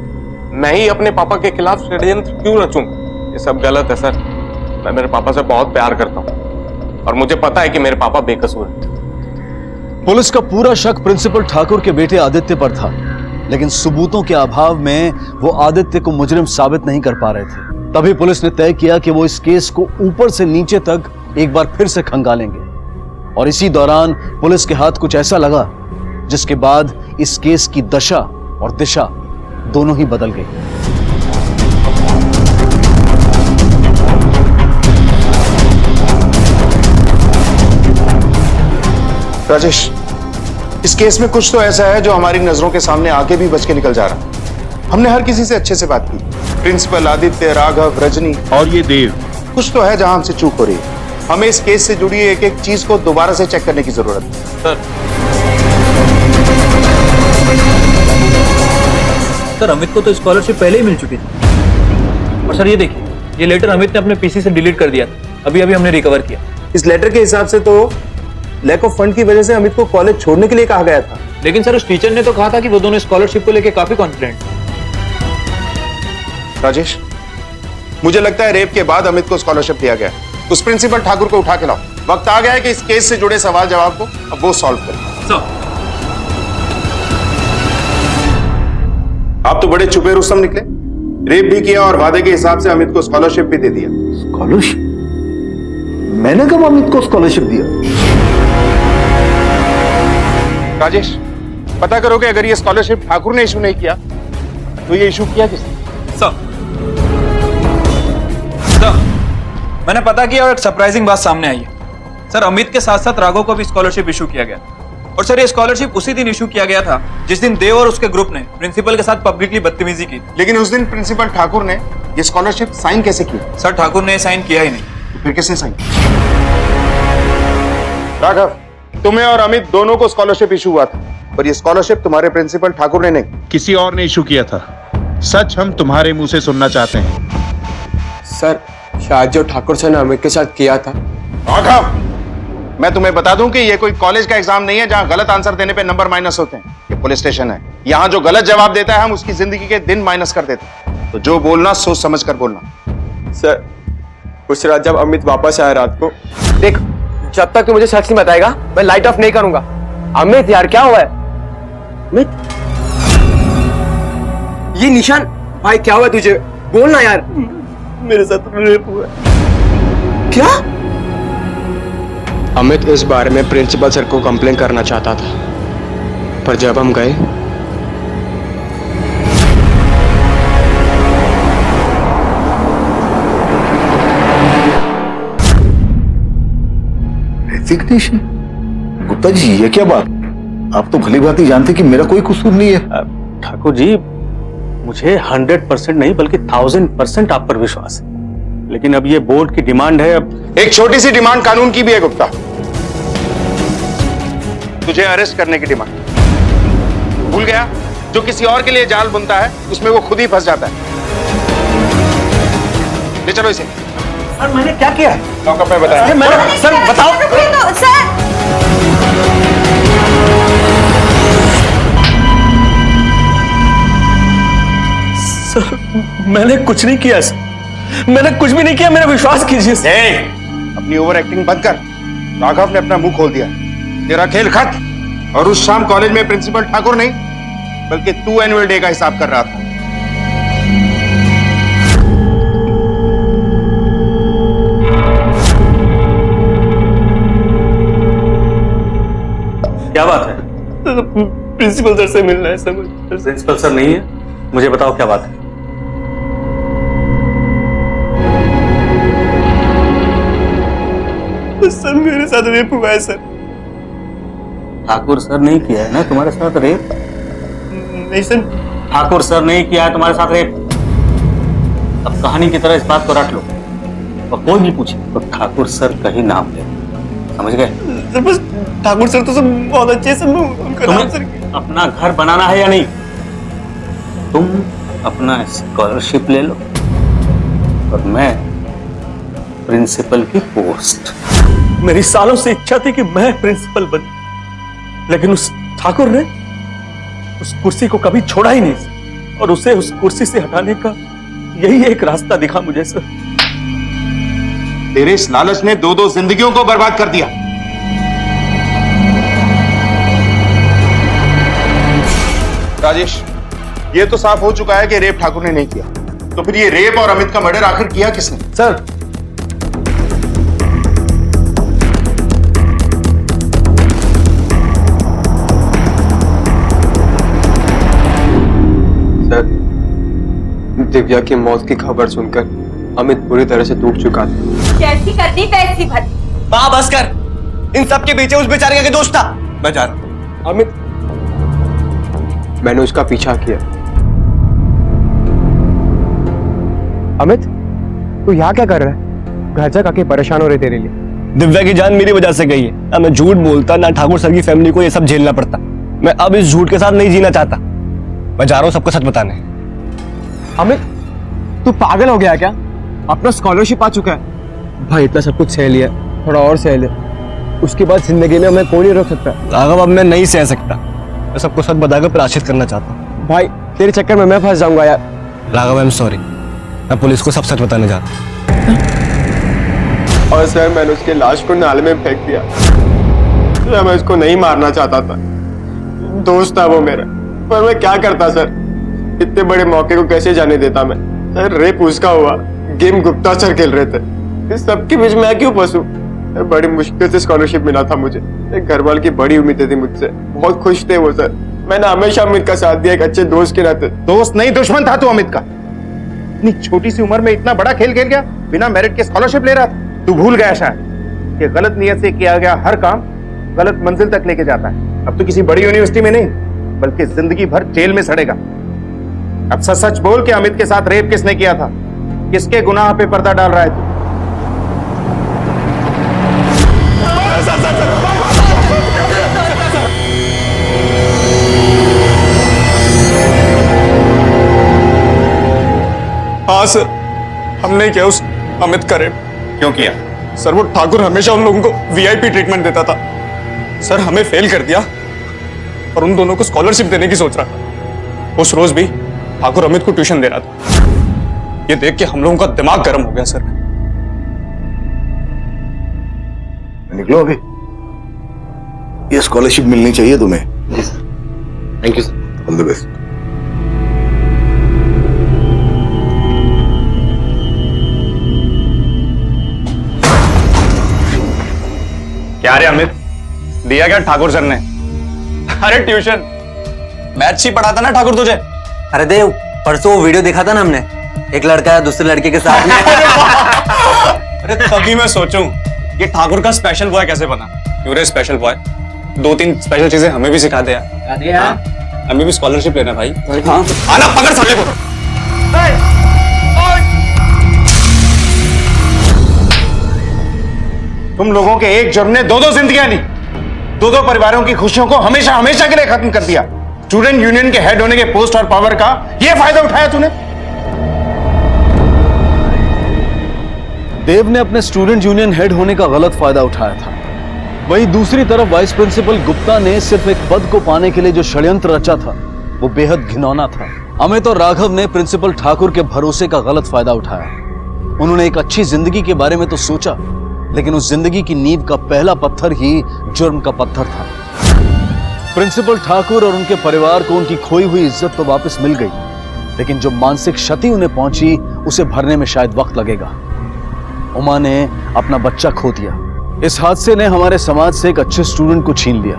मैं ही अपने पापा के खिलाफ षड्यंत्र क्यों रचूंगा? ये सब गलत है सर। मैं मेरे पापा से बहुत प्यार करता हूँ और मुझे पता है कि मेरे पापा बेकसूर हैं। पुलिस का पूरा शक प्रिंसिपल ठाकुर के बेटे आदित्य पर था, लेकिन सबूतों के अभाव में वो आदित्य को मुजरिम साबित नहीं कर पा रहे थे। तभी पुलिस ने तय किया कि वो इस केस को ऊपर से नीचे तक एक बार फिर से खंगालेंगे। और इसी दौरान पुलिस के हाथ कुछ ऐसा लगा जिसके बाद इस केस की दशा और दिशा दोनों ही बदल गई। राजेश, इस केस में कुछ तो ऐसा है जो हमारी नजरों के सामने आके भी बच के निकल जा रहा है। हमने हर किसी से अच्छे से बात की, प्रिंसिपल, आदित्य, राघव, रजनी और ये देव। कुछ तो है जहां हमसे चूक हो रही है। हमें इस केस से जुड़ी एक एक चीज को दोबारा से चेक करने की जरूरत है। सर, अमित को तो स्कॉलरशिप पहले ही मिल चुकी थी। और सर, ये देखिए, ये लेटर अमित ने अपने पीसी से डिलीट कर दिया था। अभी अभी हमने रिकवर किया। इस लेटर के हिसाब से तो लैक ऑफ फंड की वजह से अमित को कॉलेज छोड़ने के लिए कहा गया था। लेकिन सर, उस टीचर ने तो कहा था कि वो दोनों स्कॉलरशिप को लेकर काफी कॉन्फिडेंट। राजेश, मुझे लगता है रेप के बाद अमित को स्कॉलरशिप दिया गया। उस प्रिंसिपल ठाकुर को उठा के लाओ। वक्त आ गया है कि इस केस से जुड़े सवाल जवाब को अब वो सॉल्व करें। आप तो बड़े छुपे रुस्तम निकले। रेप भी किया और वादे के हिसाब से अमित को स्कॉलरशिप भी दे दिया। स्कॉलरशिप? मैंने कब अमित को स्कॉलरशिप दिया? राजेश, पता करो कि अगर ये स्कॉलरशिप ठाकुर ने इशू नहीं किया तो ये इशू किया किसने? सर, मैंने पता किया और एक सरप्राइजिंग बात सामने आई है। सर, अमित के साथ साथ राघव को भी स्कॉलरशिप इशू किया गया। और सर, ये स्कॉलरशिप उसी दिन इशू किया गया था जिस दिन देव और उसके ग्रुप ने प्रिंसिपल के साथ पब्लिकली बदतमीजी की। लेकिन उस दिन प्रिंसिपल ठाकुर ने ये स्कॉलरशिप साइन कैसे की? सर, ठाकुर ने साइन किया ही नहीं। तो फिर किसने साइन? राघव, तुम्हें और अमित दोनों को स्कॉलरशिप इशू हुआ था, पर ये स्कॉलरशिप तुम्हारे प्रिंसिपल ठाकुर ने नहीं, किसी और ने इशू किया था। सच हम तुम्हारे मुंह से सुनना चाहते हैं। सर, शायद जो ठाकुर सर ने अमित के साथ किया था। राघव, मैं तुम्हें बता दूं कि ये कोई कॉलेज का एग्जाम नहीं है जहां गलत आंसर देने पे नंबर माइनस होते हैं। ये पुलिस स्टेशन है। यहाँ जो गलत जवाब देता है हम उसकी जिंदगी के दिन माइनस कर देते हैं। तो जो बोलना सोच समझ कर बोलना। सर, उस रात जब अमित वापस आया रात को, देख, जब तक तू मुझे सच नहीं बताएगा मैं लाइट ऑफ नहीं करूंगा। अमित यार, क्या हुआ है? अमित, ये निशान भाई, क्या हुआ तुझे? बोलना यार। मेरे साथ रेप हुआ। क्या? अमित इस बारे में प्रिंसिपल सर को कंप्लेन करना चाहता था, पर जब हम गए रेजिग्नेशन? गुप्ता जी, ये क्या बात? आप तो भली भांति जानते कि मेरा कोई कसूर नहीं है। ठाकुर जी, मुझे 100% नहीं बल्कि 1000% आप पर विश्वास है, लेकिन अब ये बोर्ड की डिमांड है। अब एक छोटी सी डिमांड कानून की भी है गुप्ता, तुझे अरेस्ट करने की डिमांड। भूल गया, जो किसी और के लिए जाल बुनता है उसमें वो खुद ही फंस जाता है। ले चलो इसे। सर, मैंने क्या किया है? लॉकअप में बताया। सर बताओ। सर, मैंने कुछ नहीं किया सर, मैंने कुछ भी नहीं किया, मेरा विश्वास कीजिए। अपनी ओवर एक्टिंग बंद कर। राघव ने अपना मुंह खोल दिया। तेरा खेल खत्म। और उस शाम कॉलेज में प्रिंसिपल ठाकुर नहीं बल्कि तू एनुअल डे का हिसाब कर रहा था। क्या बात है? प्रिंसिपल सर से मिलना है सर। प्रिंसिपल सर नहीं है? मुझे बताओ क्या बात है। सर, मेरे साथ रेप हुआ है सर। ठाकुर सर नहीं किया है ना तुम्हारे साथ रेप? नहीं सर। ठाकुर सर नहीं किया है तुम्हारे साथ रेप। अब कहानी की तरह इस बात को रख लो, और कोई भी पूछे तो ठाकुर सर का ही नाम ले। समझ गए? बस ठाकुर सर तो सब बहुत अच्छे सर, उनका नाम सर। अपना घर बनाना है या नहीं? तुम अपना स्कॉलरशिप ले लो और मैं प्रिंसिपल की पोस्ट। मेरी सालों से इच्छा थी कि मैं प्रिंसिपल बन, लेकिन उस ठाकुर ने उस कुर्सी को कभी छोड़ा ही नहीं, और उसे उस कुर्सी से हटाने का यही एक रास्ता दिखा मुझे सर। तेरे इस लालच ने दो जिंदगियों को बर्बाद कर दिया। राजेश, ये तो साफ हो चुका है कि रेप ठाकुर ने नहीं किया, तो फिर ये रेप और अमित का मर्डर आखिर किया किसने? सर, दिव्या की मौत की खबर सुनकर अमित पूरी तरह से टूट चुका था। जैसी करनी तैसी भरी। माँ बस कर, इन सब के पीछे उस बेचारे का दोस्त था। मैं जा रहा हूं। अमित, मैंने उसका पीछा किया। अमित, तू यहाँ क्या कर रहा है? घर जा, काके परेशान हो रहे तेरे लिए। दिव्या की जान मेरी वजह से गई है ना। मैं झूठ बोलता ना ठाकुर सर की फैमिली को ये सब झेलना पड़ता। मैं अब इस झूठ के साथ नहीं जीना चाहता। मैं जा रहा हूं सबको सच बताने। अमित, तू पागल हो गया क्या? अपना स्कॉलरशिप आ चुका है। भाई, इतना सब कुछ सह लिया, थोड़ा और सह ले, उसके बाद जिंदगी में हमें कोई नहीं रोक सकता। राघव, अब मैं नहीं सह सकता। मैं सबको सच बताकर प्रायश्चित करना चाहता हूँ। भाई, तेरे चक्कर में मैं फंस जाऊंगा यार। Raghav, I am sorry. मैं पुलिस को सब सच बताने जा रहा हूँ। और सर, मैंने उसके लाश को नाले में फेंक दिया। मैं उसको नहीं मारना चाहता था, दोस्त था वो मेरा, पर मैं क्या करता सर? इतने बड़े मौके को कैसे जाने देता मैं? सर, रेप उसका हुआ, गेम गुप्ता सर खेल रहे थे, इस सबके बीच मैं क्यों फंसूं? बड़ी मुश्किल से स्कॉलरशिप मिला था मुझे। एक घर वाले की बड़ी उम्मीदें थी मुझसे, बहुत खुश थे वो सर। मैंने हमेशा अमित का साथ दिया, एक अच्छे दोस्त के नाते। दोस्त नहीं, दुश्मन था तू अमित का। इतनी छोटी सी उम्र में इतना बड़ा खेल खेल गया, बिना मेरिट के स्कॉलरशिप ले रहा था। तू भूल गया शायद कि गलत नियत से किया गया हर काम गलत मंजिल तक लेके जाता है। अब तो किसी बड़ी यूनिवर्सिटी में नहीं बल्कि जिंदगी भर जेल में सड़ेगा। अब सच सच बोल कि अमित के साथ रेप किसने किया था? किसके गुनाह पे पर्दा डाल रहा है तू? हाँ सर, हमने किया उस अमित का रेप। क्यों किया? सर वो ठाकुर हमेशा उन लोगों को वीआईपी ट्रीटमेंट देता था। सर हमें फेल कर दिया और उन दोनों को स्कॉलरशिप देने की सोच रहा था। उस रोज भी ठाकुर अमित को ट्यूशन दे रहा था। ये देख के हम लोगों का दिमाग गर्म हो गया सर। निकलो अभी, ये स्कॉलरशिप मिलनी चाहिए तुम्हें। Thank you sir. All the best. क्या रे अमित, दिया क्या ठाकुर सर ने? अरे ट्यूशन, मैथ्स ही पढ़ाता ना ठाकुर तुझे? अरे देव, परसों वो वीडियो देखा था ना हमने, एक लड़का है दूसरे लड़के के साथ में। अरे तभी मैं सोचूं ये ठाकुर का स्पेशल बॉय कैसे बना। क्यों रे स्पेशल बॉय, 2-3 स्पेशल चीजें हमें भी सिखा दे यार। हमें भी स्कॉलरशिप लेना भाई। हाँ आना, पकड़ साले को। तुम लोगों के एक जुर्म ने 2-2 जिंदगियां ली, 2-2 परिवारों की खुशियों को हमेशा हमेशा के लिए खत्म कर दिया। स्टूडेंट यूनियन के हेड होने के पोस्ट और पावर का यह फायदा उठाया तूने। देव ने अपने स्टूडेंट यूनियन हेड होने का गलत फायदा उठाया था। वहीं दूसरी तरफ वाइस प्रिंसिपल गुप्ता ने सिर्फ एक पद को पाने के लिए जो षड्यंत्र रचा था वो बेहद घिनौना था। अमित और राघव ने प्रिंसिपल ठाकुर के भरोसे का गलत फायदा उठाया। उन्होंने एक अच्छी जिंदगी के बारे में तो सोचा, लेकिन उस जिंदगी की नींव का पहला पत्थर ही जुर्म का पत्थर था। प्रिंसिपल ठाकुर और उनके परिवार को उनकी खोई हुई इज्जत तो वापस मिल गई, लेकिन जो मानसिक क्षति उन्हें पहुंची उसे भरने में शायद वक्त लगेगा। उमा ने अपना बच्चा खो दिया। इस हादसे ने हमारे समाज से एक अच्छे स्टूडेंट को छीन लिया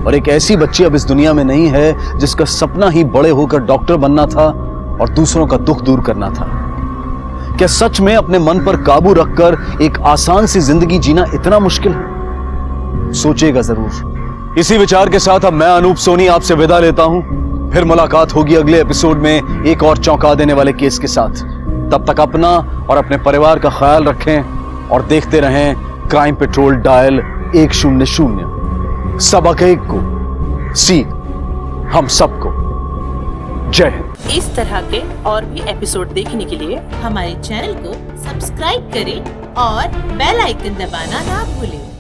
और एक ऐसी बच्ची अब इस दुनिया में नहीं है जिसका सपना ही बड़े होकर डॉक्टर बनना था और दूसरों का दुख दूर करना था। क्या सच में अपने मन पर काबू रखकर एक आसान सी जिंदगी जीना इतना मुश्किल है? सोचिएगा जरूर। इसी विचार के साथ अब मैं अनूप सोनी आपसे विदा लेता हूं। फिर मुलाकात होगी अगले एपिसोड में एक और चौंका देने वाले केस के साथ। तब तक अपना और अपने परिवार का ख्याल रखें और देखते रहें क्राइम पेट्रोल डायल 100। सबक एक को सीख हम सबको। जय हिंद। इस तरह के और भी एपिसोड देखने के लिए हमारे चैनल को सब्सक्राइब करें और बेल आइकन दबाना ना भूलें।